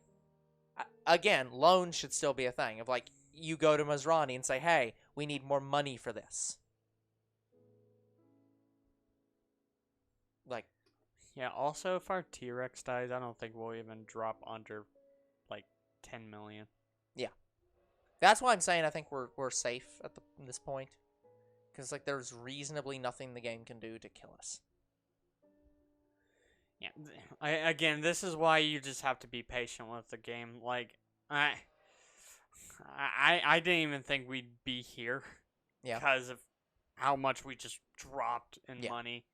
[SPEAKER 2] again, loans should still be a thing. Of, like, you go to Maserati and say, hey, we need more money for this. Like,
[SPEAKER 1] Yeah, also, if our T-Rex dies, I don't think we'll even drop under, like, 10 million.
[SPEAKER 2] that's why I'm saying I think we're safe at this point. Because, like, there's reasonably nothing the game can do to kill us.
[SPEAKER 1] Yeah, again, this is why you just have to be patient with the game. Like, I didn't even think we'd be here.
[SPEAKER 2] Yeah.
[SPEAKER 1] Because of how much we just dropped in
[SPEAKER 2] Yeah.
[SPEAKER 1] money.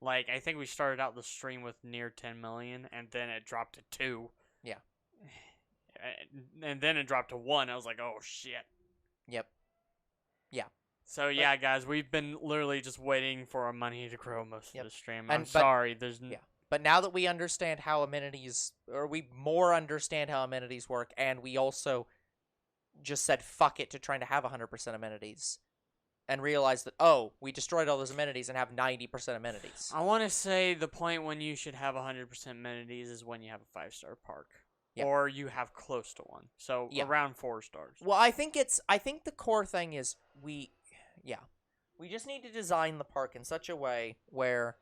[SPEAKER 1] Like, I think we started out the stream with near 10 million, and then it dropped to 2.
[SPEAKER 2] Yeah.
[SPEAKER 1] And then it dropped to 1. I was like, oh, shit.
[SPEAKER 2] Yep.
[SPEAKER 1] So, yeah, guys, we've been literally just waiting for our money to grow most
[SPEAKER 2] Yep.
[SPEAKER 1] of the stream.
[SPEAKER 2] But
[SPEAKER 1] sorry. There's
[SPEAKER 2] yeah. But now that we understand how amenities, or we more understand how amenities work, and we also just said fuck it to trying to have 100% amenities, and realized that, oh, we destroyed all those amenities and have 90% amenities.
[SPEAKER 1] I want to say the point when you should have 100% amenities is when you have a 5-star park.
[SPEAKER 2] Yep.
[SPEAKER 1] Or you have close to one. So
[SPEAKER 2] Yeah.
[SPEAKER 1] around 4 stars.
[SPEAKER 2] Well, I think the core thing is we just need to design the park in such a way where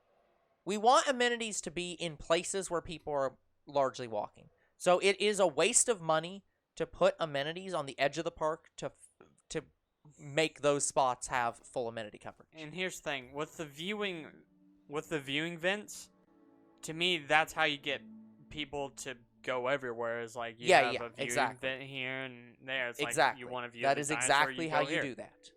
[SPEAKER 2] we want amenities to be in places where people are largely walking. So it is a waste of money to put amenities on the edge of the park to make those spots have full amenity coverage.
[SPEAKER 1] And here's the thing, with the viewing vents, to me that's how you get people to go everywhere. Is like you have a viewing
[SPEAKER 2] exactly.
[SPEAKER 1] vent here and there. It's
[SPEAKER 2] Exactly.
[SPEAKER 1] like you want to view
[SPEAKER 2] That
[SPEAKER 1] the
[SPEAKER 2] is
[SPEAKER 1] dinosaur,
[SPEAKER 2] exactly
[SPEAKER 1] you
[SPEAKER 2] how
[SPEAKER 1] go
[SPEAKER 2] you
[SPEAKER 1] here.
[SPEAKER 2] do that.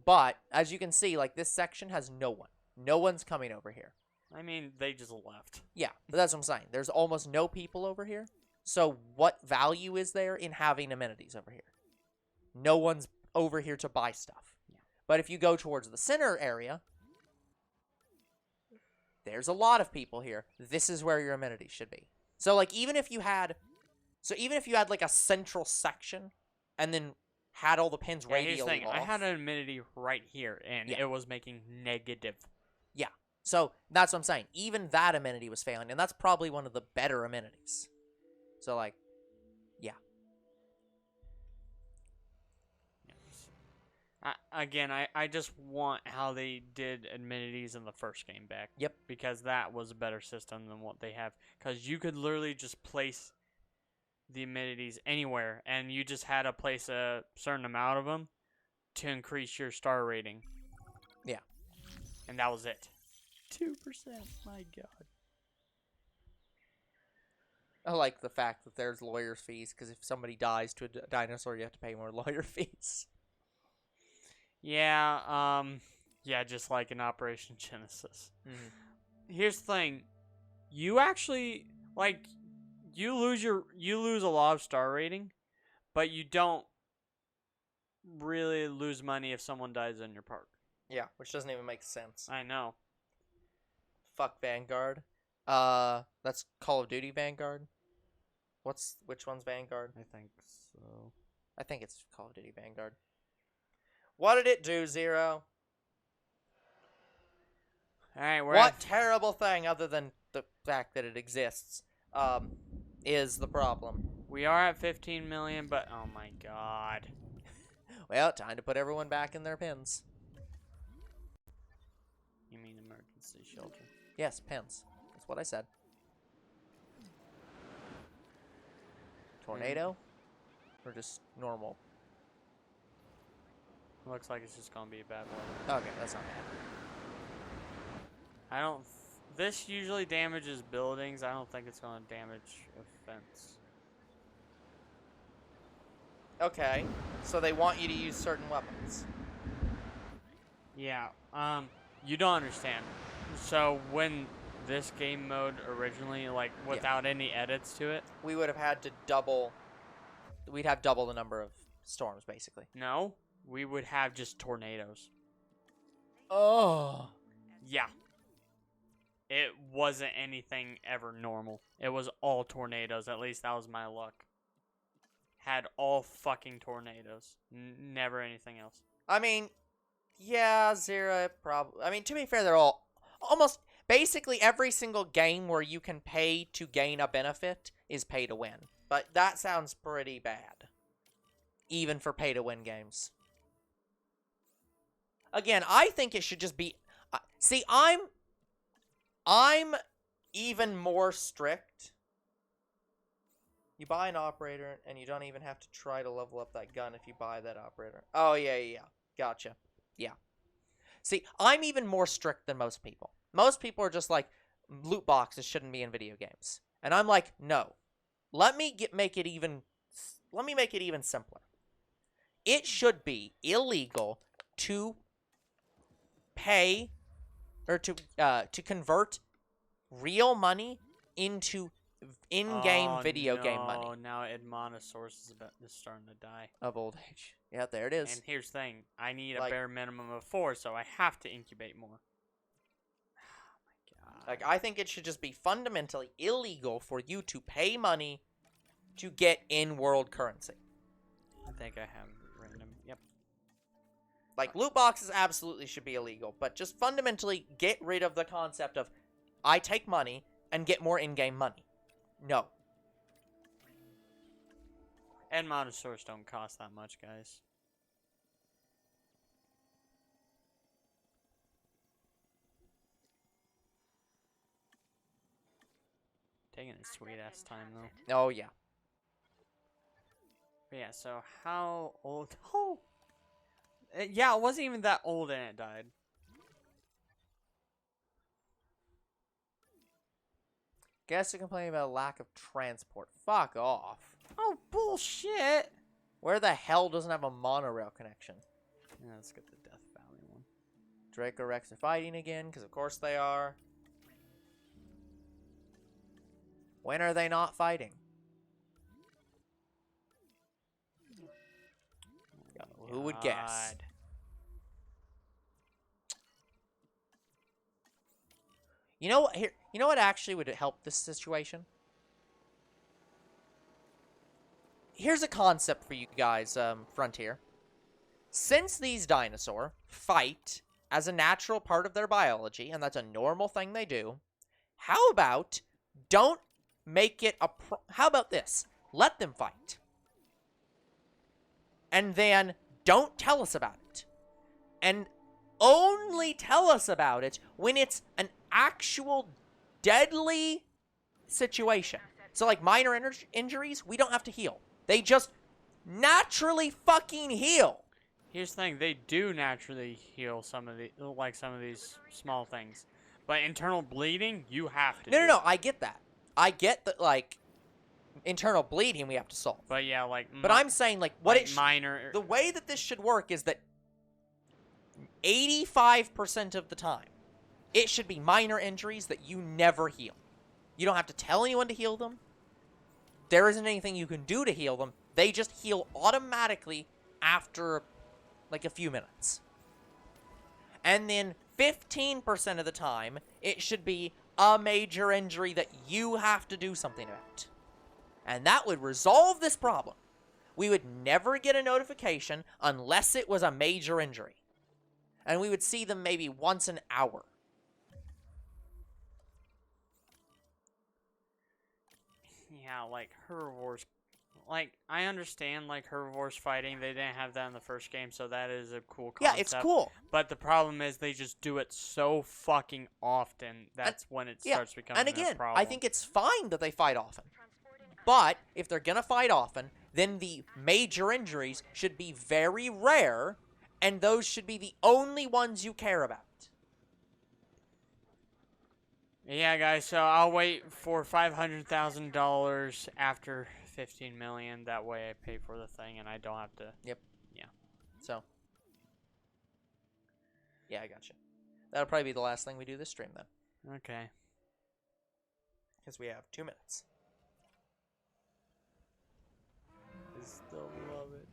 [SPEAKER 2] But as you can see, like, this section has no one. No one's coming over here.
[SPEAKER 1] I mean, they just left.
[SPEAKER 2] Yeah, but that's what I'm saying. There's almost no people over here. So what value is there in having amenities over here? No one's over here to buy stuff.
[SPEAKER 1] Yeah.
[SPEAKER 2] But if you go towards the center area, there's a lot of people here. This is where your amenities should be. So like even if you had like a central section and then had all the pins
[SPEAKER 1] Yeah, here's the
[SPEAKER 2] radially
[SPEAKER 1] thing.
[SPEAKER 2] off.
[SPEAKER 1] I had an amenity right here, and
[SPEAKER 2] Yeah.
[SPEAKER 1] it was making negative.
[SPEAKER 2] Yeah. So that's what I'm saying. Even that amenity was failing, and that's probably one of the better amenities. So like, yeah.
[SPEAKER 1] Yes. I just want how they did amenities in the first game back.
[SPEAKER 2] Yep.
[SPEAKER 1] Because that was a better system than what they have. Because you could literally just place the amenities anywhere, and you just had to place a certain amount of them to increase your star rating.
[SPEAKER 2] Yeah.
[SPEAKER 1] And that was it. 2%. My God.
[SPEAKER 2] I like the fact that there's lawyer's fees, because if somebody dies to a dinosaur, you have to pay more lawyer fees.
[SPEAKER 1] Yeah, just like in Operation Genesis.
[SPEAKER 2] Mm-hmm.
[SPEAKER 1] Here's the thing. You actually, like, you lose a lot of star rating, but you don't really lose money if someone dies in your park.
[SPEAKER 2] Yeah, which doesn't even make sense.
[SPEAKER 1] I know.
[SPEAKER 2] Fuck Vanguard. That's Call of Duty Vanguard. Which one's Vanguard?
[SPEAKER 1] I think so.
[SPEAKER 2] I think it's Call of Duty Vanguard. What did it do, Zero?
[SPEAKER 1] Alright,
[SPEAKER 2] What terrible thing, other than the fact that it exists, is the problem?
[SPEAKER 1] we are at 15 million, but oh my God.
[SPEAKER 2] Well, time to put everyone back in their pins.
[SPEAKER 1] You mean emergency shelter?
[SPEAKER 2] Yes, pins. That's what I said. Tornado? Or just normal?
[SPEAKER 1] Looks like it's just gonna be a bad one.
[SPEAKER 2] Okay, that's not bad.
[SPEAKER 1] I don't. This usually damages buildings. I don't think it's gonna damage a fence.
[SPEAKER 2] Okay, so they want you to use certain weapons.
[SPEAKER 1] Yeah. You don't understand. So when this game mode originally, like, without any edits to it,
[SPEAKER 2] We would have had to double... We'd have double the number of storms, basically.
[SPEAKER 1] no, we would have just tornadoes.
[SPEAKER 2] Oh.
[SPEAKER 1] Yeah. It wasn't anything ever normal. It was all tornadoes. At least that was my luck. Had all fucking tornadoes. Never anything else.
[SPEAKER 2] I mean, yeah, Zero probably... I mean, to be fair, they're all... Almost... Basically, every single game where you can pay to gain a benefit is pay to win. But that sounds pretty bad. Even for pay to win games. Again, I think it should just be... see, I'm even more strict. You buy an operator, and you don't even have to try to level up that gun if you buy that operator. Oh, yeah. Gotcha. Yeah. See, I'm even more strict than most people. Most people are just like, loot boxes shouldn't be in video games. And I'm like, no. Let me make it even simpler. It should be illegal to pay or to convert real money into in-game video game money.
[SPEAKER 1] Oh, now Edmontosaurus is starting to die.
[SPEAKER 2] Of old age. Yeah, there it is.
[SPEAKER 1] And here's the thing. I need a
[SPEAKER 2] Like-
[SPEAKER 1] bare minimum of 4, so I have to incubate more. Oh my God.
[SPEAKER 2] Like, I think it should just be fundamentally illegal for you to pay money to get in-world currency.
[SPEAKER 1] I think I have random. Yep.
[SPEAKER 2] Like, loot boxes absolutely should be illegal, but just fundamentally get rid of the concept of, I take money and get more in-game money. No.
[SPEAKER 1] Edmontosaurus don't cost that much, guys. Taking a sweet ass time though.
[SPEAKER 2] Oh, yeah.
[SPEAKER 1] But yeah, so how old? Oh! Yeah, it wasn't even that old and it died.
[SPEAKER 2] Guests are complaining about a lack of transport. Fuck off.
[SPEAKER 1] Oh, bullshit!
[SPEAKER 2] Where the hell doesn't have a monorail connection?
[SPEAKER 1] Yeah, let's get the Death Valley one.
[SPEAKER 2] Draco Rex are fighting again, because of course they are. When are they not fighting? Who would guess?
[SPEAKER 1] God.
[SPEAKER 2] You know what? Here, you know what actually would help this situation? Here's a concept for you guys, Frontier. Since these dinosaurs fight as a natural part of their biology, and that's a normal thing they do, how about don't make it a how about this? Let them fight. And then don't tell us about it. And only tell us about it when it's an actual deadly situation. So like minor injuries, we don't have to heal. They just naturally fucking heal.
[SPEAKER 1] Here's the thing, they do naturally heal some of these small things. But internal bleeding, you have to
[SPEAKER 2] No, I get that. I get that, like, internal bleeding we have to solve.
[SPEAKER 1] But yeah, like...
[SPEAKER 2] But I'm saying, like, what
[SPEAKER 1] like minor...
[SPEAKER 2] the way that this should work is that 85% of the time, it should be minor injuries that you never heal. You don't have to tell anyone to heal them. There isn't anything you can do to heal them. They just heal automatically after, like, a few minutes. And then 15% of the time, it should be a major injury that you have to do something about. And that would resolve this problem. We would never get a notification unless it was a major injury. And we would see them maybe once an hour.
[SPEAKER 1] Yeah, like, herbivores... Like, I understand, like, herbivores fighting. They didn't have that in the first game, so that is a cool concept.
[SPEAKER 2] Yeah, it's cool.
[SPEAKER 1] But the problem is they just do it so fucking often. That's when it starts becoming
[SPEAKER 2] and again,
[SPEAKER 1] a problem.
[SPEAKER 2] I think it's fine that they fight often. But if they're going to fight often, then the major injuries should be very rare, and those should be the only ones you care about.
[SPEAKER 1] Yeah, guys, so I'll wait for $500,000 after 15 million. That way I pay for the thing and I don't have to...
[SPEAKER 2] Yep.
[SPEAKER 1] Yeah.
[SPEAKER 2] So. Yeah, I gotcha. That'll probably be the last thing we do this stream, then.
[SPEAKER 1] Okay.
[SPEAKER 2] Because we have 2 minutes.
[SPEAKER 1] I still love it.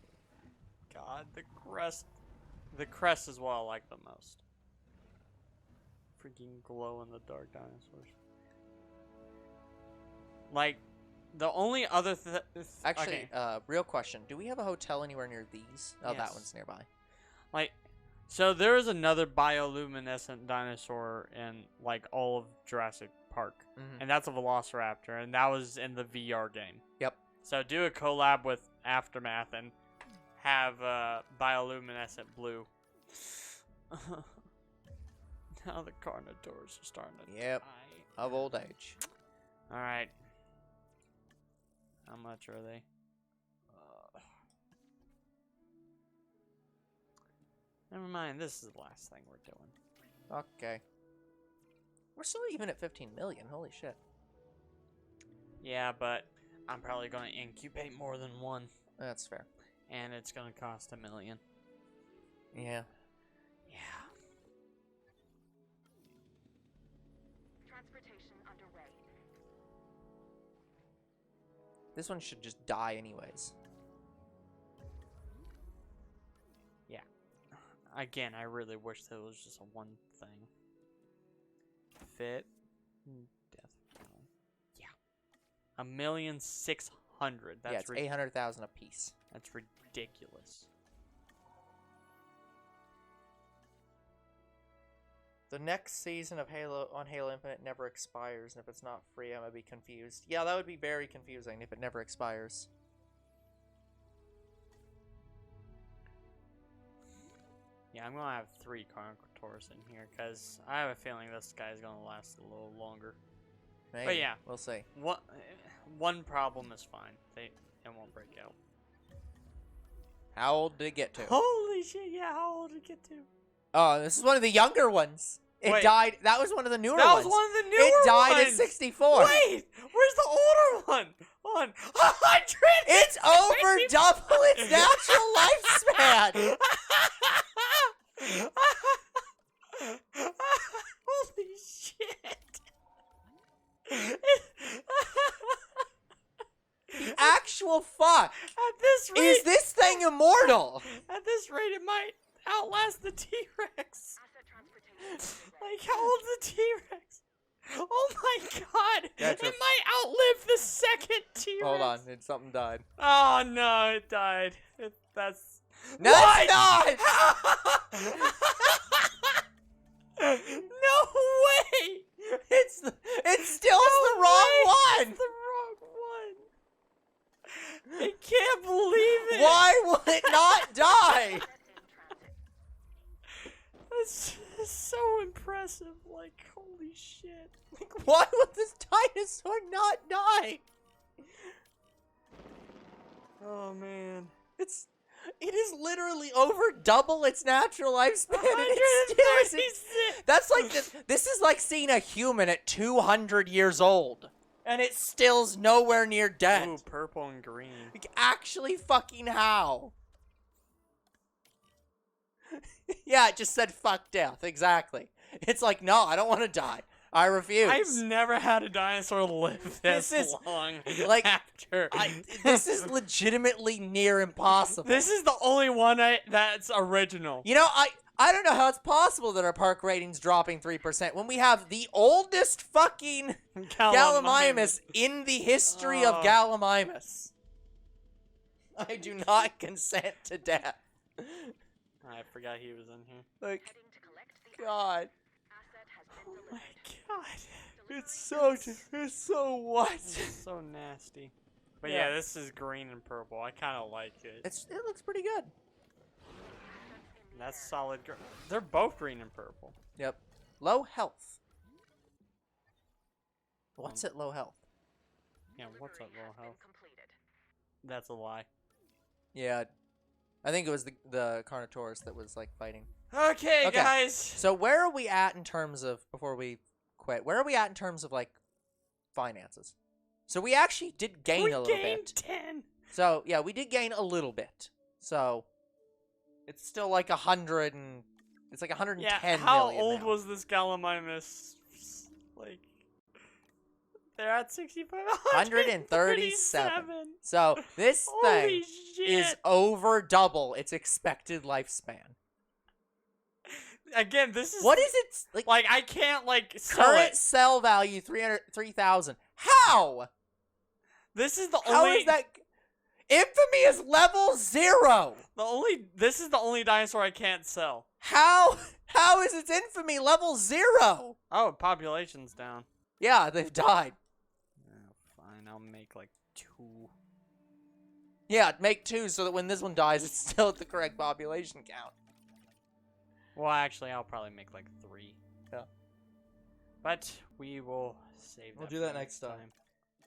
[SPEAKER 1] God, the crest. The crest is what I like the most. Freaking glow-in-the-dark dinosaurs. Like, the only other...
[SPEAKER 2] Actually,
[SPEAKER 1] okay.
[SPEAKER 2] Real question. Do we have a hotel anywhere near these? Oh,
[SPEAKER 1] Yes.
[SPEAKER 2] that one's nearby.
[SPEAKER 1] Like, so there is another bioluminescent dinosaur in, like, all of Jurassic Park.
[SPEAKER 2] Mhm.
[SPEAKER 1] And that's a Velociraptor, and that was in the VR game.
[SPEAKER 2] Yep.
[SPEAKER 1] So do a collab with Aftermath and have bioluminescent blue. Now the Carnotaurs are starting to
[SPEAKER 2] Yep.
[SPEAKER 1] die.
[SPEAKER 2] Of old age.
[SPEAKER 1] Alright. How much are they? Never mind, this is the last thing we're doing.
[SPEAKER 2] Okay. We're still even at 15 million. Holy shit.
[SPEAKER 1] Yeah, but I'm probably going to incubate more than one.
[SPEAKER 2] That's fair.
[SPEAKER 1] And it's going to cost $1 million.
[SPEAKER 2] Yeah.
[SPEAKER 1] Yeah.
[SPEAKER 3] Transportation underway.
[SPEAKER 2] This one should just die anyways.
[SPEAKER 1] Yeah. Again, I really wish there was just a one thing. Fit. Death. Yeah. 1,600,000. That's
[SPEAKER 2] Yeah, it's 800,000 a piece.
[SPEAKER 1] That's ridiculous.
[SPEAKER 2] The next season of Halo on Halo Infinite never expires, and if it's not free, I'm gonna be confused. Yeah, that would be very confusing if it never expires.
[SPEAKER 1] Yeah, I'm going to have 3 Carnotaurs in here, because I have a feeling this guy's going to last a little longer.
[SPEAKER 2] Maybe.
[SPEAKER 1] But yeah.
[SPEAKER 2] We'll see.
[SPEAKER 1] One problem is fine. It won't break out.
[SPEAKER 2] How old did it get to?
[SPEAKER 1] Holy shit, yeah, how old did it get to?
[SPEAKER 2] Oh, this is one of the younger ones. It
[SPEAKER 1] Wait.
[SPEAKER 2] died. That was one of the newer
[SPEAKER 1] That
[SPEAKER 2] ones.
[SPEAKER 1] was one of the newer
[SPEAKER 2] It died
[SPEAKER 1] ones.
[SPEAKER 2] at 64.
[SPEAKER 1] Wait, where's the older one? 100.
[SPEAKER 2] It's over double its natural lifespan.
[SPEAKER 1] Holy shit.
[SPEAKER 2] actual fuck?
[SPEAKER 1] At this rate,
[SPEAKER 2] Is this thing immortal?
[SPEAKER 1] At this rate, it might outlast the T-Rex.
[SPEAKER 3] Asset transportation.
[SPEAKER 1] Like, how old's the T-Rex? Oh my god!
[SPEAKER 2] That's
[SPEAKER 1] it
[SPEAKER 2] a-
[SPEAKER 1] might outlive the second T-Rex.
[SPEAKER 2] Hold on, something died.
[SPEAKER 1] Oh no, it died. That's
[SPEAKER 2] No, it's not!
[SPEAKER 1] no way!
[SPEAKER 2] It's still the wrong one!
[SPEAKER 1] It's the wrong one. I can't believe it.
[SPEAKER 2] Why will it not die?
[SPEAKER 3] In transit.
[SPEAKER 1] That's so impressive. Like, holy shit.
[SPEAKER 2] Why would this dinosaur not die?
[SPEAKER 1] Oh man.
[SPEAKER 2] It is literally over double its natural lifespan. And it still isn't.
[SPEAKER 1] 136.
[SPEAKER 2] That's like this is like seeing a human at 200 years old, and it still's nowhere near dead.
[SPEAKER 1] Ooh, purple and green.
[SPEAKER 2] Like, actually, fucking how? Yeah, it just said fuck death. Exactly. It's like, no, I don't want to die. I refuse.
[SPEAKER 1] I've never had a dinosaur live this
[SPEAKER 2] This is-
[SPEAKER 1] long.
[SPEAKER 2] like,
[SPEAKER 1] after.
[SPEAKER 2] This is legitimately near impossible.
[SPEAKER 1] This is the only one that's original.
[SPEAKER 2] You know, I don't know how it's possible that our park rating's dropping 3% when we have the oldest fucking Gallimimus in the history of
[SPEAKER 1] Oh.
[SPEAKER 2] Gallimimus. I do not consent to death.
[SPEAKER 1] I forgot he was in here.
[SPEAKER 2] Like,
[SPEAKER 3] Heading to collect the
[SPEAKER 2] God.
[SPEAKER 3] asset has been
[SPEAKER 1] Oh my
[SPEAKER 3] delivered.
[SPEAKER 1] god.
[SPEAKER 2] It's so what?
[SPEAKER 1] It's so nasty. But
[SPEAKER 2] Yeah.
[SPEAKER 1] yeah, this is green and purple. I kind of like it.
[SPEAKER 2] It looks pretty good.
[SPEAKER 1] That's solid. They're both green and purple.
[SPEAKER 2] Yep. Low health. What's at low health?
[SPEAKER 1] Yeah, what's up,
[SPEAKER 3] Delivery
[SPEAKER 1] low
[SPEAKER 3] has been
[SPEAKER 1] health?
[SPEAKER 3] completed.
[SPEAKER 1] That's a lie.
[SPEAKER 2] Yeah. I think it was the Carnotaurus that was like fighting.
[SPEAKER 1] Okay,
[SPEAKER 2] Okay.
[SPEAKER 1] guys.
[SPEAKER 2] So where are we at in terms of, before we quit, where are we at in terms of like finances? So we actually did gain
[SPEAKER 1] We
[SPEAKER 2] a little
[SPEAKER 1] gained
[SPEAKER 2] bit.
[SPEAKER 1] 10.
[SPEAKER 2] So yeah, we did gain a little bit. So it's still like it's like 110
[SPEAKER 1] Yeah, how
[SPEAKER 2] million
[SPEAKER 1] old
[SPEAKER 2] now.
[SPEAKER 1] was this Gallimimus? Like, they're at 65.
[SPEAKER 2] 137. So this
[SPEAKER 1] Holy
[SPEAKER 2] thing
[SPEAKER 1] shit.
[SPEAKER 2] is over double its expected lifespan.
[SPEAKER 1] Again, this is
[SPEAKER 2] What is its
[SPEAKER 1] like I can't like sell
[SPEAKER 2] current
[SPEAKER 1] it.
[SPEAKER 2] sell value? 3,000. How?
[SPEAKER 1] This is the
[SPEAKER 2] How
[SPEAKER 1] only
[SPEAKER 2] is that? Infamy is level 0.
[SPEAKER 1] this is the only dinosaur I can't sell.
[SPEAKER 2] How is its infamy level 0?
[SPEAKER 1] Oh, population's down.
[SPEAKER 2] Yeah, they've died.
[SPEAKER 1] Oh, fine, I'll make like 2.
[SPEAKER 2] Yeah, make 2 so that when this one dies, it's still at the correct population count.
[SPEAKER 1] Well, actually, I'll probably make like 3.
[SPEAKER 2] Yeah.
[SPEAKER 1] But we will save that.
[SPEAKER 2] We'll do
[SPEAKER 1] for
[SPEAKER 2] that next time.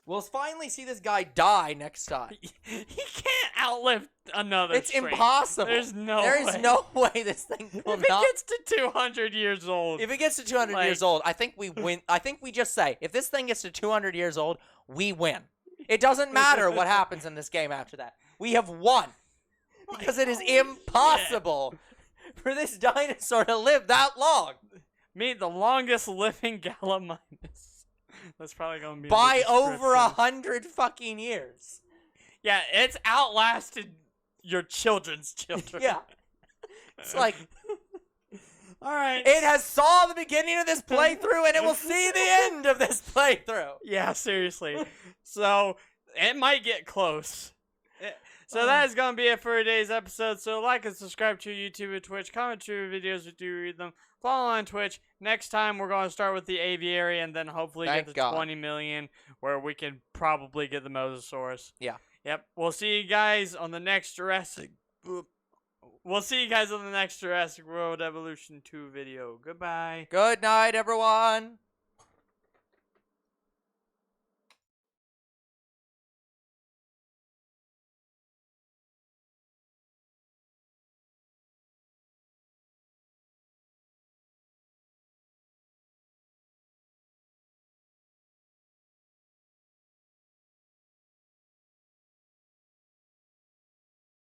[SPEAKER 2] We'll finally see this guy die next time.
[SPEAKER 1] He can't outlive another.
[SPEAKER 2] It's
[SPEAKER 1] strain.
[SPEAKER 2] impossible.
[SPEAKER 1] There's no
[SPEAKER 2] There
[SPEAKER 1] way.
[SPEAKER 2] is no way this thing will
[SPEAKER 1] If it
[SPEAKER 2] not.
[SPEAKER 1] gets to 200 years old,
[SPEAKER 2] If it gets to 200
[SPEAKER 1] like-
[SPEAKER 2] years old, I think we win. I think we just say, if this thing gets to 200 years old, we win. It doesn't matter what happens in this game after that. We have won. Because it is
[SPEAKER 1] holy shit.
[SPEAKER 2] impossible for this dinosaur to live that long.
[SPEAKER 1] meet the longest living Gallimimus. That's probably gonna be
[SPEAKER 2] By
[SPEAKER 1] the
[SPEAKER 2] over
[SPEAKER 1] description.
[SPEAKER 2] 100 fucking years.
[SPEAKER 1] Yeah, it's outlasted your children's children.
[SPEAKER 2] Yeah. It's like,
[SPEAKER 1] all right.
[SPEAKER 2] it has saw the beginning of this playthrough and it will see the end of this playthrough.
[SPEAKER 1] Yeah, seriously. So it might get close. So that is going to be it for today's episode. So like and subscribe to YouTube and Twitch. Comment to your videos if you read them. Follow on Twitch. Next time we're going to start with the aviary and then hopefully
[SPEAKER 2] Thank
[SPEAKER 1] get to
[SPEAKER 2] God.
[SPEAKER 1] 20 million where we can probably get the Mosasaurus.
[SPEAKER 2] Yeah.
[SPEAKER 1] Yep. We'll see you guys on the next Jurassic. We'll see you guys on the next Jurassic World Evolution 2 video. Goodbye.
[SPEAKER 2] Good night, everyone.